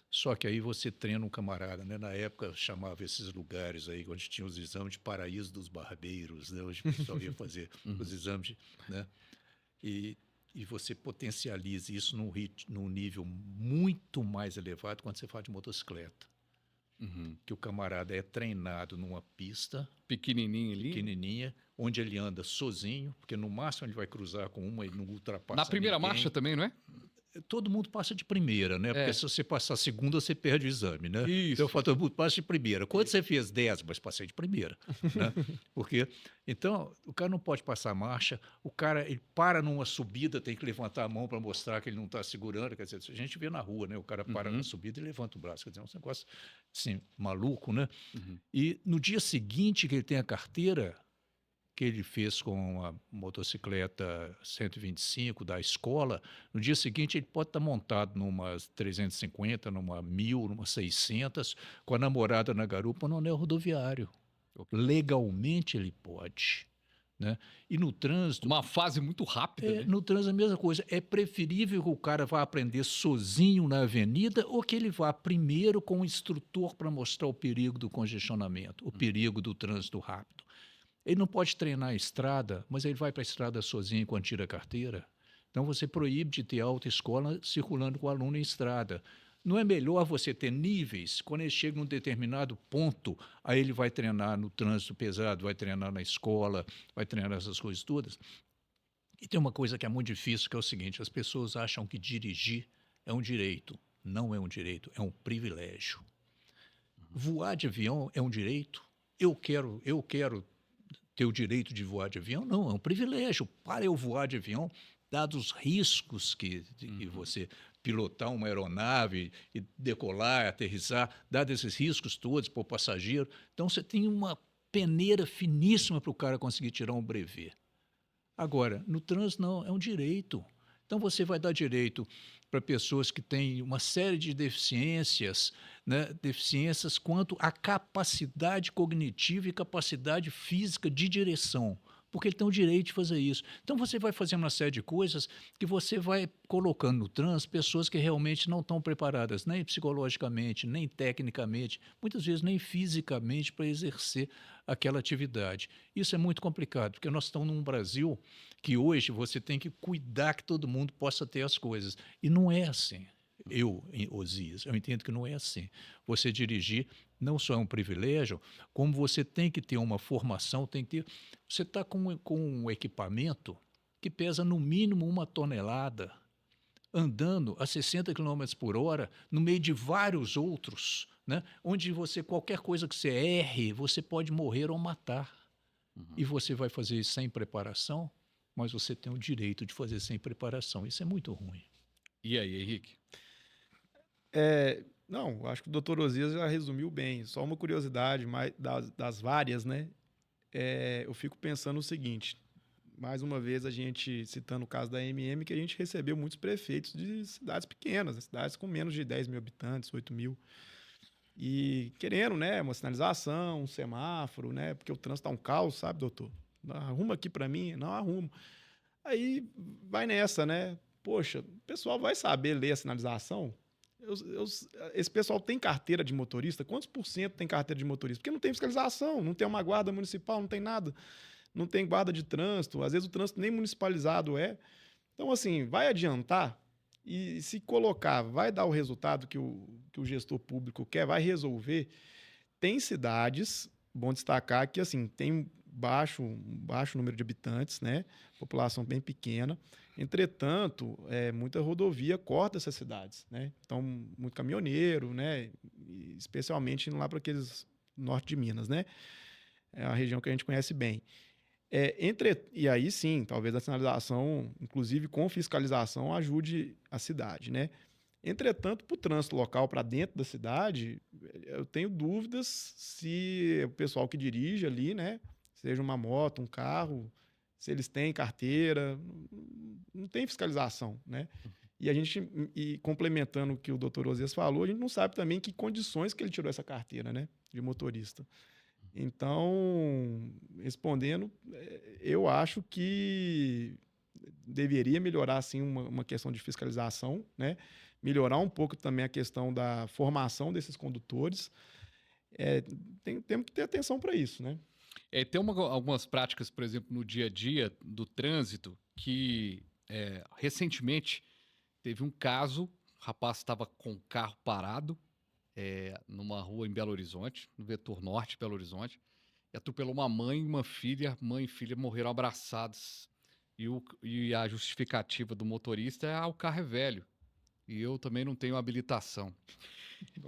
Só que aí você treina um camarada, né? Na época chamava esses lugares aí, onde tinha os exames de paraíso dos barbeiros, né? Onde o pessoal ia fazer os exames, né? E você potencializa isso num nível muito mais elevado quando você fala de motocicleta. Que o camarada é treinado numa pista Pequenininha ali. pequenininha, onde ele anda sozinho, porque no máximo ele vai cruzar com uma e não ultrapassa Na primeira ninguém. marcha também, não é? Todo mundo passa de primeira, né? Porque se você passar a segunda, você perde o exame, né? Isso. Então, eu falo, todo mundo passa de primeira. Quando você fez 10, mas passei de primeira, né? Porque, então, o cara não pode passar a marcha, o cara, ele para numa subida, tem que levantar a mão para mostrar que ele não está segurando, quer dizer, a gente vê na rua, né? O cara para na subida e levanta o braço, quer dizer, é um negócio, assim, maluco, né? E no dia seguinte que ele tem a carteira, que ele fez com a motocicleta 125 da escola, no dia seguinte ele pode estar montado numa 350, numa 1000, numa 600, com a namorada na garupa no anel rodoviário. Legalmente ele pode. Né? E no trânsito... Uma fase muito rápida. Né? No trânsito a mesma coisa. É preferível que o cara vá aprender sozinho na avenida ou que ele vá primeiro com um instrutor para mostrar o perigo do congestionamento, o perigo do trânsito rápido. Ele não pode treinar a estrada, mas ele vai para a estrada sozinho quando tira a carteira. Então, você proíbe de ter autoescola circulando com o aluno em estrada. Não é melhor você ter níveis? Quando ele chega num determinado ponto, aí ele vai treinar no trânsito pesado, vai treinar na escola, vai treinar essas coisas todas. E tem uma coisa que é muito difícil, que é o seguinte, as pessoas acham que dirigir é um direito. Não é um direito, é um privilégio. Voar de avião é um direito? Eu quero ter o direito de voar de avião? Não, é um privilégio. Para eu voar de avião, dados os riscos que você pilotar uma aeronave e decolar, aterrissar, dados esses riscos todos para o passageiro, então você tem uma peneira finíssima para o cara conseguir tirar um brevet. Agora, no trânsito não, é um direito. Então você vai dar direito para pessoas que têm uma série de deficiências, né, deficiências quanto à capacidade cognitiva e capacidade física de direção, porque ele tem o direito de fazer isso. Então você vai fazer uma série de coisas que você vai colocando no trânsito pessoas que realmente não estão preparadas, nem psicologicamente, nem tecnicamente, muitas vezes nem fisicamente para exercer aquela atividade. Isso é muito complicado, porque nós estamos num Brasil que hoje você tem que cuidar que todo mundo possa ter as coisas. E não é assim. Osias, eu entendo que não é assim. Você dirigir não só é um privilégio, como você tem que ter uma formação, você está com um equipamento que pesa no mínimo 1 tonelada, andando a 60 km por hora, no meio de vários outros, né? Onde qualquer coisa que você erre, você pode morrer ou matar. E você vai fazer isso sem preparação, mas você tem o direito de fazer sem preparação. Isso é muito ruim. E aí, Henrique? Não, acho que o doutor Osias já resumiu bem. Só uma curiosidade das várias, né? Eu fico pensando o seguinte, mais uma vez a gente citando o caso da MM, que a gente recebeu muitos prefeitos de cidades pequenas, né? Cidades com menos de 10 mil habitantes, 8 mil, e querendo, né, uma sinalização, um semáforo, né? Porque o trânsito tá um caos, sabe, doutor? Arruma aqui para mim, não arrumo. Aí vai nessa, né? Poxa, o pessoal vai saber ler a sinalização? Esse pessoal tem carteira de motorista? Quantos % tem carteira de motorista? Porque não tem fiscalização, não tem uma guarda municipal, não tem nada. Não tem guarda de trânsito. Às vezes o trânsito nem municipalizado é. Então, assim, vai adiantar e se colocar, vai dar o resultado que o gestor público quer, vai resolver. Tem cidades, bom destacar, que assim, tem um baixo número de habitantes, né? População bem pequena. Entretanto, muita rodovia corta essas cidades, né? Então, muito caminhoneiro, né? E especialmente indo lá para aqueles norte de Minas, né? É a região que a gente conhece bem. E aí sim, talvez a sinalização, inclusive com fiscalização, ajude a cidade, né? Entretanto, para o trânsito local para dentro da cidade, eu tenho dúvidas se o pessoal que dirige ali, né? Seja uma moto, um carro, se eles têm carteira, não tem fiscalização, né? E complementando o que o doutor Osias falou, a gente não sabe também que condições que ele tirou essa carteira, né? De motorista. Então, respondendo, eu acho que deveria melhorar, sim, uma questão de fiscalização, né? Melhorar um pouco também a questão da formação desses condutores. Temos que ter atenção para isso, né? Tem algumas práticas, por exemplo, no dia a dia do trânsito, que recentemente teve um caso, o rapaz estava com o carro parado numa rua em Belo Horizonte, no vetor norte de Belo Horizonte, e atropelou uma mãe e uma filha. Mãe e filha morreram abraçadas. E a justificativa do motorista o carro é velho. E eu também não tenho habilitação.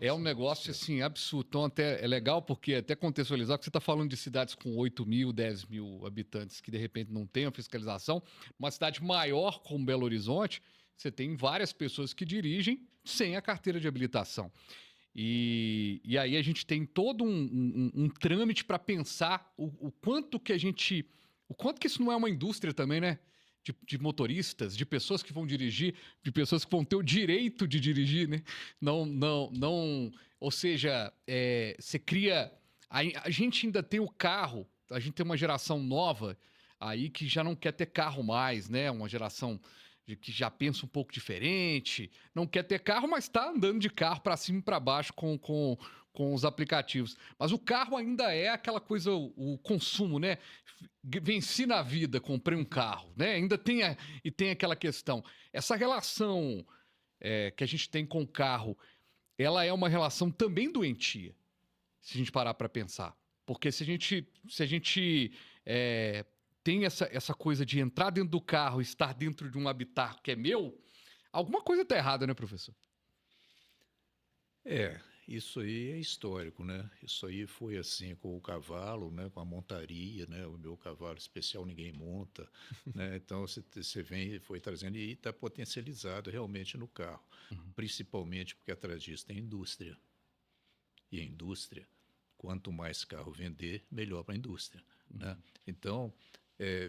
É um negócio assim absurdo. Então, até é legal porque até contextualizar que você está falando de cidades com 8 mil, 10 mil habitantes que de repente não têm a fiscalização. Uma cidade maior como Belo Horizonte, você tem várias pessoas que dirigem sem a carteira de habilitação. E aí a gente tem todo um trâmite para pensar o quanto que a gente. O quanto que isso não é uma indústria também, né? De motoristas, de pessoas que vão dirigir, de pessoas que vão ter o direito de dirigir, né? Não. Ou seja, você cria. A gente ainda tem o carro, a gente tem uma geração nova aí que já não quer ter carro mais, né? Uma geração que já pensa um pouco diferente, não quer ter carro, mas está andando de carro para cima e para baixo com os aplicativos. Mas o carro ainda é aquela coisa, o consumo, né? Venci na vida, comprei um carro, né? Ainda tem aquela questão. Essa relação que a gente tem com o carro, ela é uma relação também doentia, se a gente parar para pensar. Porque se a gente tem essa coisa de entrar dentro do carro, estar dentro de um habitat que é meu, alguma coisa está errada, né, professor? Isso aí é histórico, né? Isso aí foi assim com o cavalo, né? Com a montaria, né? O meu cavalo especial ninguém monta, né? Então você vem, foi trazendo e está potencializado realmente no carro, principalmente porque atrás disso tem indústria. E a indústria, quanto mais carro vender, melhor para a indústria, né? Então,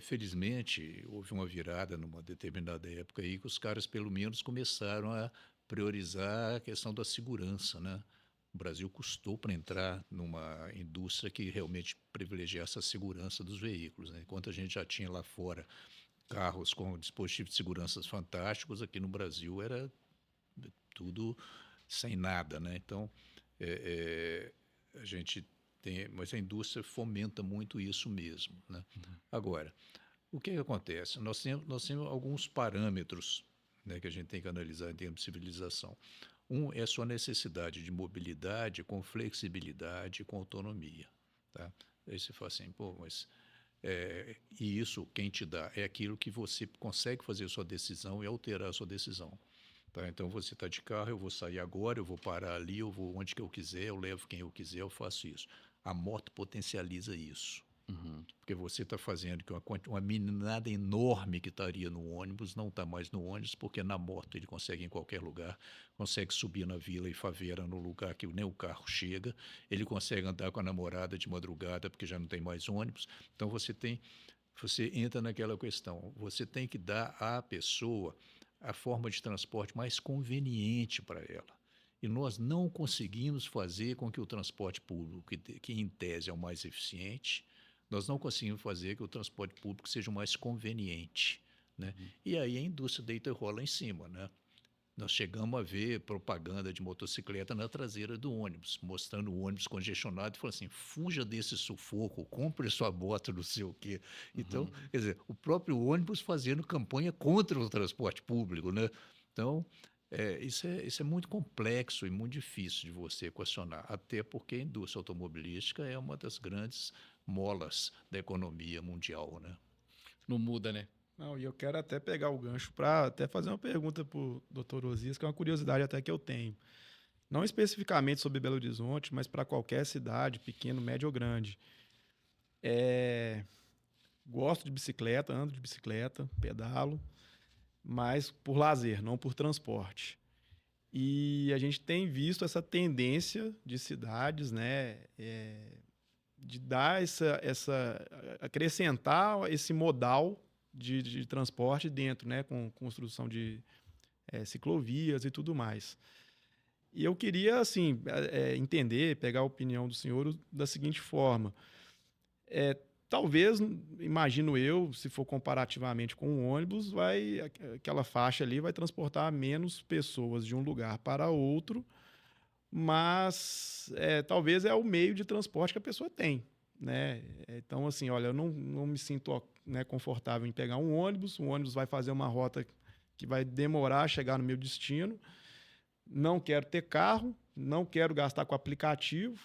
felizmente, houve uma virada numa determinada época aí que os caras, pelo menos, começaram a priorizar a questão da segurança, né? O Brasil custou para entrar numa indústria que realmente privilegiasse a segurança dos veículos, né? Enquanto a gente já tinha lá fora carros com dispositivos de segurança fantásticos, aqui no Brasil era tudo sem nada, né? Então, a gente tem, mas a indústria fomenta muito isso mesmo, né? Agora, o que acontece? Nós temos alguns parâmetros, né, que a gente tem que analisar em termos de civilização. Um é a sua necessidade de mobilidade com flexibilidade e com autonomia. Tá? Aí você fala assim, pô, mas... e isso, quem te dá, é aquilo que você consegue fazer a sua decisão e alterar a sua decisão. Tá? Então, você está de carro, eu vou sair agora, eu vou parar ali, eu vou onde que eu quiser, eu levo quem eu quiser, eu faço isso. A moto potencializa isso. Porque você está fazendo que uma meninada enorme que estaria no ônibus não está mais no ônibus, porque na moto ele consegue ir em qualquer lugar, consegue subir na vila e favela no lugar que nem o carro chega, ele consegue andar com a namorada de madrugada porque já não tem mais ônibus. Então você entra naquela questão, você tem que dar à pessoa a forma de transporte mais conveniente para ela. E nós não conseguimos fazer com que o transporte público, que em tese é o mais eficiente, nós não conseguimos fazer que o transporte público seja o mais conveniente, né? E aí a indústria deita e rola em cima, né? Nós chegamos a ver propaganda de motocicleta na traseira do ônibus, mostrando o ônibus congestionado e falando assim, fuja desse sufoco, compre sua bota, não sei o quê. Então, quer dizer, o próprio ônibus fazendo campanha contra o transporte público, né? Então, isso é muito complexo e muito difícil de você equacionar, até porque a indústria automobilística é uma das grandes molas da economia mundial, né? Não muda, né? Não, e eu quero até pegar o gancho para até fazer uma pergunta para o doutor Osias, que é uma curiosidade até que eu tenho. Não especificamente sobre Belo Horizonte, mas para qualquer cidade, pequeno, médio ou grande. Gosto de bicicleta, ando de bicicleta, pedalo, mas por lazer, não por transporte. E a gente tem visto essa tendência de cidades, né, de dar acrescentar esse modal de transporte dentro, né, com construção de ciclovias e tudo mais. E eu queria, assim, entender, pegar a opinião do senhor da seguinte forma. Talvez, imagino eu, se for comparativamente com o ônibus, aquela faixa ali vai transportar menos pessoas de um lugar para outro, mas talvez é o meio de transporte que a pessoa tem, né? Então, assim, olha, eu não me sinto, né, confortável em pegar um ônibus, o ônibus vai fazer uma rota que vai demorar a chegar no meu destino, não quero ter carro, não quero gastar com aplicativo,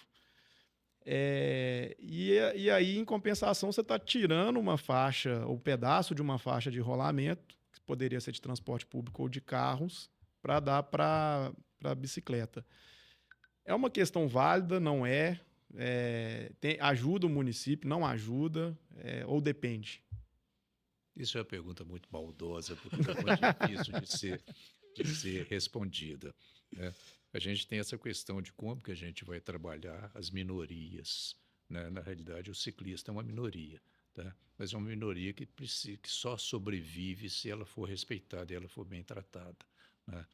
e aí, em compensação, você está tirando uma faixa, ou um pedaço de uma faixa de rolamento, que poderia ser de transporte público ou de carros, para dar para a bicicleta. É uma questão válida, não é? Ajuda o município, não ajuda, ou depende? Isso é uma pergunta muito maldosa, porque é muito difícil de ser respondida, né? A gente tem essa questão de como que a gente vai trabalhar as minorias, né? Na realidade, o ciclista é uma minoria, tá? Mas é uma minoria que só sobrevive se ela for respeitada e ela for bem tratada, né?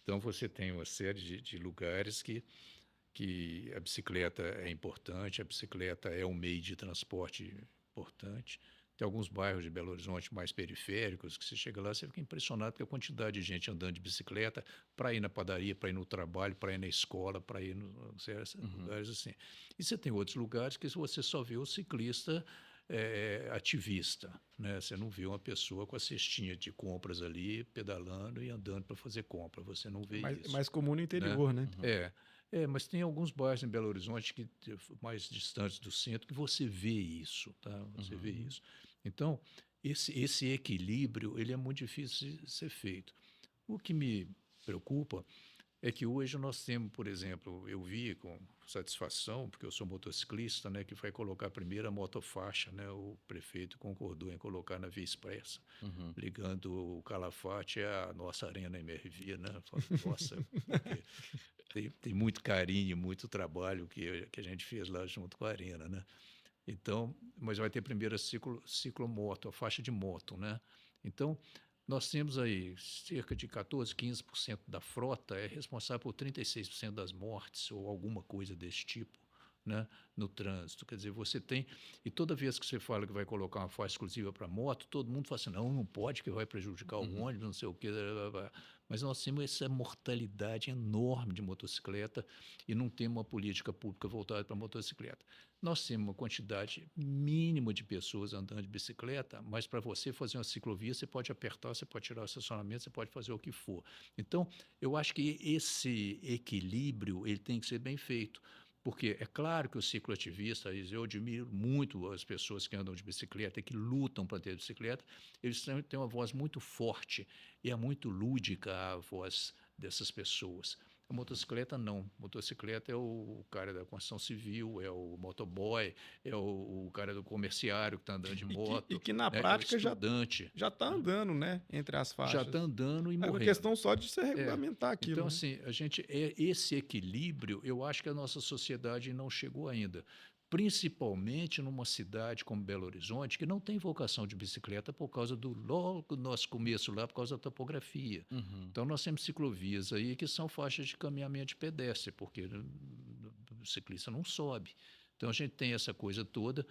Então, você tem uma série de lugares que a bicicleta é importante, a bicicleta é um meio de transporte importante. Tem alguns bairros de Belo Horizonte mais periféricos que você chega lá, você fica impressionado com a quantidade de gente andando de bicicleta para ir na padaria, para ir no trabalho, para ir na escola, para ir nos lugares assim. E você tem outros lugares que você só vê o ciclista ativista, né? Você não vê uma pessoa com a cestinha de compras ali, pedalando e andando para fazer compra. Você não vê isso. Mais comum no interior, né? Mas tem alguns bairros em Belo Horizonte mais distantes do centro que você vê isso, tá? Você vê isso. Então, esse equilíbrio ele é muito difícil de ser feito. O que me preocupa é que hoje nós temos, por exemplo, eu vi com satisfação, porque eu sou motociclista, né, que vai colocar a primeira motofaixa, né? O prefeito concordou em colocar na Via Expressa, ligando o Calafate à nossa Arena MRV, né? Nossa, tem muito carinho, muito trabalho que a gente fez lá junto com a Arena, né? Então, mas vai ter primeiro ciclomoto, a faixa de moto, né? Então, nós temos aí cerca de 14, 15% da frota é responsável por 36% das mortes ou alguma coisa desse tipo, né, no trânsito. Quer dizer, você tem... E toda vez que você fala que vai colocar uma faixa exclusiva para moto, todo mundo fala assim, não pode, que vai prejudicar o ônibus, não sei o quê. Mas nós temos essa mortalidade enorme de motocicleta e não temos uma política pública voltada para a motocicleta. Nós temos uma quantidade mínima de pessoas andando de bicicleta, mas para você fazer uma ciclovia, você pode apertar, você pode tirar o estacionamento, você pode fazer o que for. Então, eu acho que esse equilíbrio ele tem que ser bem feito. Porque é claro que o cicloativista, eu admiro muito as pessoas que andam de bicicleta e que lutam para ter bicicleta, eles têm uma voz muito forte e é muito lúdica a voz dessas pessoas. A motocicleta não. A motocicleta é o cara da construção civil, é o motoboy, é o cara do comerciário que está andando de moto. E que na né? prática é o estudante. já está andando, né? Entre as faixas. Já está andando e morrendo. É uma questão só de se regulamentar aquilo. Então, né? assim, esse equilíbrio, eu acho que a nossa sociedade não chegou ainda. Principalmente numa cidade como Belo Horizonte, que não tem vocação de bicicleta por causa logo do nosso começo lá, por causa da topografia. Então, nós temos ciclovias aí que são faixas de caminhamento de pedestre, porque o ciclista não sobe. Então, a gente tem essa coisa toda.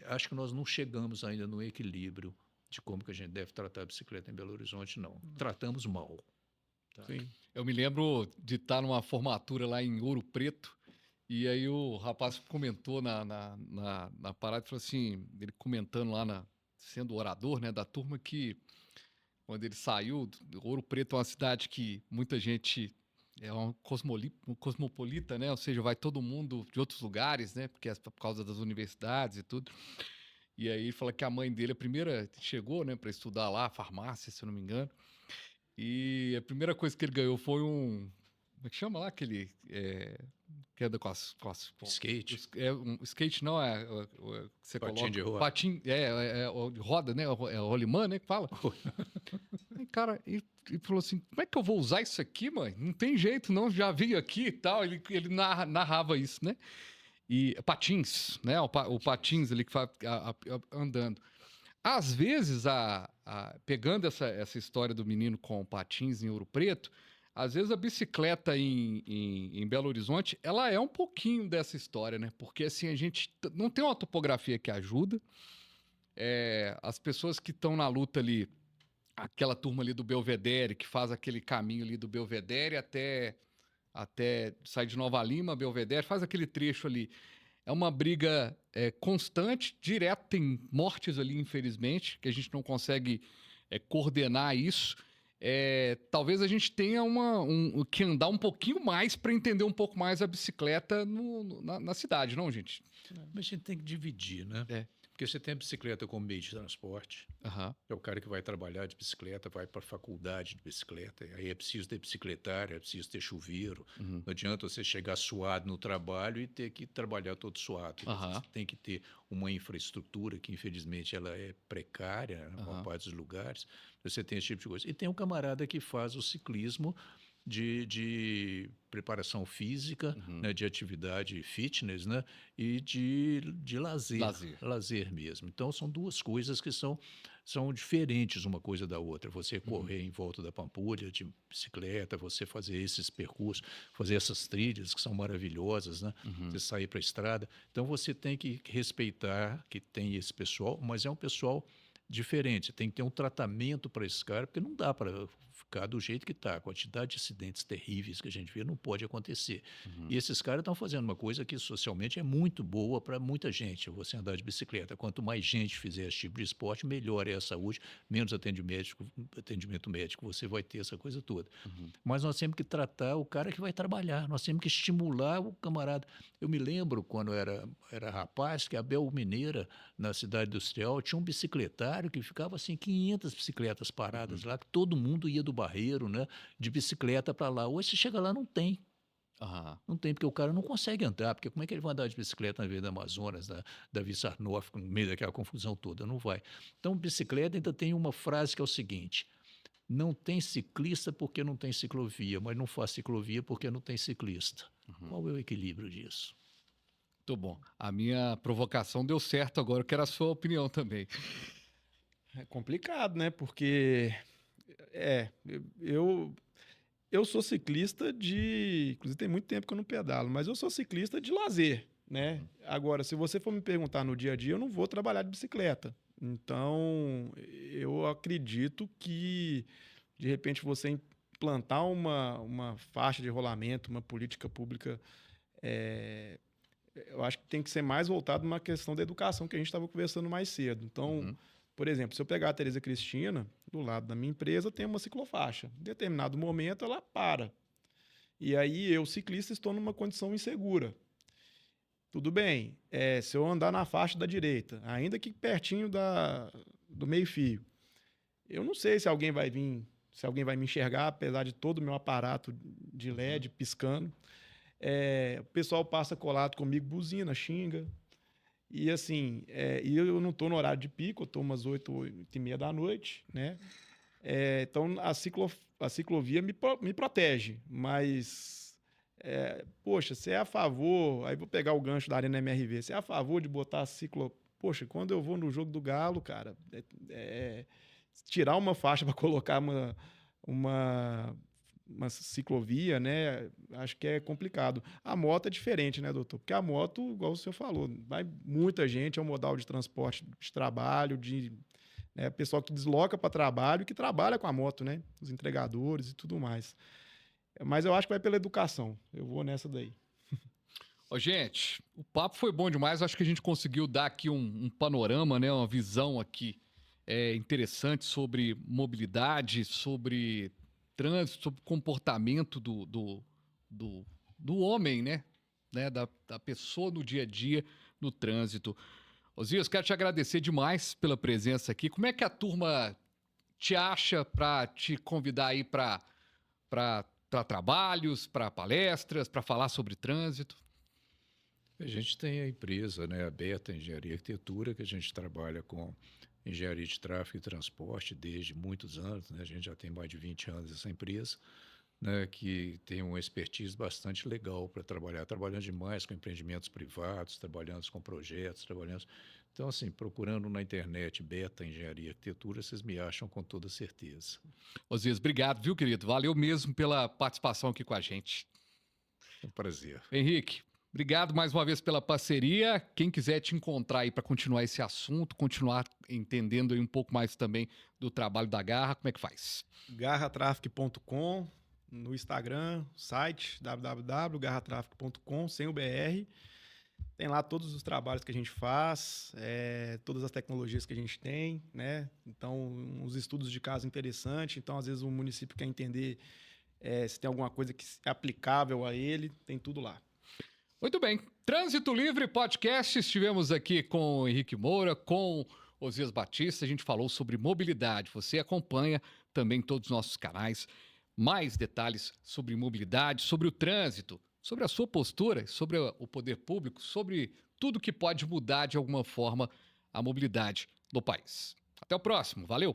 Acho que nós não chegamos ainda no equilíbrio de como que a gente deve tratar a bicicleta em Belo Horizonte, não. Tratamos mal. Tá? Sim. Eu me lembro de estar numa formatura lá em Ouro Preto, e aí o rapaz comentou na parada, falou assim, ele comentando lá, sendo orador, né, da turma, que quando ele saiu, Ouro Preto é uma cidade que muita gente é uma cosmopolita, né, ou seja, vai todo mundo de outros lugares, né, porque é por causa das universidades e tudo. E aí ele fala que a mãe dele, a primeira, chegou, né, para estudar lá, farmácia, se eu não me engano. E a primeira coisa que ele ganhou foi um. Como é que chama lá aquele. Que anda com Skate. Um skate não, que você Patinho coloca. de roda. Patinho, de roda, né? É o rolimã, né? Que fala. Aí, cara, ele falou assim: como é que eu vou usar isso aqui, mãe? Não tem jeito, não. Já vi aqui e tal. Ele narrava isso, né? E patins, né? O patins ali que faz andando. Às vezes, pegando essa história do menino com patins em Ouro Preto, às vezes a bicicleta em Belo Horizonte, ela é um pouquinho dessa história, né? Porque assim, a gente não tem uma topografia que ajuda. As pessoas que estão na luta ali, aquela turma ali do Belvedere, que faz aquele caminho ali do Belvedere até sair de Nova Lima, Belvedere, faz aquele trecho ali. É uma briga constante, direta, tem mortes ali, infelizmente, que a gente não consegue coordenar isso. Talvez a gente tenha que andar um pouquinho mais para entender um pouco mais a bicicleta na cidade, não, gente? Mas a gente tem que dividir, né? Porque você tem a bicicleta como meio de transporte. Uhum. É o cara que vai trabalhar de bicicleta, vai para a faculdade de bicicleta. Aí é preciso ter bicicletário, é preciso ter chuveiro. Uhum. Não adianta você chegar suado no trabalho e ter que trabalhar todo suado. Uhum. Você tem que ter uma infraestrutura que, infelizmente, ela é precária na maior parte dos lugares. Você tem esse tipo de coisa. E tem um camarada que faz o ciclismo de preparação física, né, de atividade fitness, né, e de lazer mesmo. Então, são duas coisas que são diferentes uma coisa da outra. Você correr em volta da Pampulha de bicicleta, você fazer esses percursos, fazer essas trilhas que são maravilhosas, né? Você sair para a estrada. Então, você tem que respeitar que tem esse pessoal, mas é um pessoal diferente. Tem que ter um tratamento para esse cara, porque não dá para ficar do jeito que está. A quantidade de acidentes terríveis que a gente vê não pode acontecer. E esses caras estão fazendo uma coisa que socialmente é muito boa para muita gente, você andar de bicicleta. Quanto mais gente fizer esse tipo de esporte, melhor é a saúde, menos atendimento médico você vai ter, essa coisa toda. Mas nós temos que tratar o cara que vai trabalhar, nós temos que estimular o camarada. Eu me lembro, quando era rapaz, que a Bel Mineira, na cidade industrial, tinha um bicicletário que ficava assim, 500 bicicletas paradas lá, que todo mundo ia do Barreiro, né, de bicicleta para lá. Hoje você chega lá, não tem. Não tem, porque o cara não consegue andar, porque como é que ele vai andar de bicicleta na Via da Amazonas, da Vissarnof, no meio daquela confusão toda? Não vai. Então, bicicleta ainda tem uma frase que é o seguinte: não tem ciclista porque não tem ciclovia, mas não faz ciclovia porque não tem ciclista. Qual é o equilíbrio disso? Muito bom. A minha provocação deu certo agora, eu quero a sua opinião também. É complicado, né? Porque eu sou ciclista inclusive tem muito tempo que eu não pedalo, mas eu sou ciclista de lazer, né? Agora, se você for me perguntar no dia a dia, eu não vou trabalhar de bicicleta. Então, eu acredito que, de repente, você implantar uma faixa de rolamento, uma política pública, eu acho que tem que ser mais voltado numa questão da educação que a gente estava conversando mais cedo. Então, por exemplo, se eu pegar a Tereza Cristina, do lado da minha empresa, tem uma ciclofaixa. Em determinado momento, ela para. E aí, eu, ciclista, estou numa condição insegura. Tudo bem, se eu andar na faixa da direita, ainda que pertinho do meio-fio, eu não sei se alguém vai vir, se alguém vai me enxergar, apesar de todo o meu aparato de LED piscando. O pessoal passa colado comigo, buzina, xinga. E assim, e eu não estou no horário de pico, eu estou umas 8h30 da noite, né? Então a ciclovia me protege, mas poxa, você é a favor, aí vou pegar o gancho da Arena MRV, você é a favor de botar Poxa, quando eu vou no jogo do Galo, cara, tirar uma faixa para colocar uma ciclovia, né? Acho que é complicado. A moto é diferente, né, doutor? Porque a moto, igual o senhor falou, vai muita gente, é um modal de transporte de trabalho, pessoal que desloca para trabalho e que trabalha com a moto, né? Os entregadores e tudo mais. Mas eu acho que vai pela educação. Eu vou nessa daí. Ô, gente, o papo foi bom demais. Acho que a gente conseguiu dar aqui um panorama, né? Uma visão aqui interessante sobre mobilidade, sobre trânsito, sobre comportamento do homem, né? Da pessoa no dia a dia no trânsito. Osias, quero te agradecer demais pela presença aqui. Como é que a turma te acha para te convidar aí para trabalhos, para palestras, para falar sobre trânsito? A gente tem a empresa, né, a Beta Engenharia e Arquitetura, que a gente trabalha com engenharia de tráfego e transporte desde muitos anos, né? A gente já tem mais de 20 anos essa empresa, né, que tem uma expertise bastante legal para trabalhar, trabalhando demais com empreendimentos privados, trabalhando com projetos, trabalhando... Então, assim, procurando na internet Beta Engenharia e Arquitetura, vocês me acham com toda certeza. Osias, obrigado, viu, querido? Valeu mesmo pela participação aqui com a gente. É um prazer. Henrique, obrigado mais uma vez pela parceria. Quem quiser te encontrar aí para continuar esse assunto, continuar entendendo aí um pouco mais também do trabalho da Garra, como é que faz? garratraffic.com, no Instagram, site www.garratraffic.com, sem o BR. Tem lá todos os trabalhos que a gente faz, todas as tecnologias que a gente tem, né? Então, uns estudos de caso interessantes. Então, às vezes, o município quer entender se tem alguma coisa que é aplicável a ele, tem tudo lá. Muito bem. Trânsito Livre Podcast. Estivemos aqui com o Henrique Moura, com Osias Batista. A gente falou sobre mobilidade. Você acompanha também todos os nossos canais. Mais detalhes sobre mobilidade, sobre o trânsito, sobre a sua postura, sobre o poder público, sobre tudo que pode mudar de alguma forma a mobilidade do país. Até o próximo. Valeu!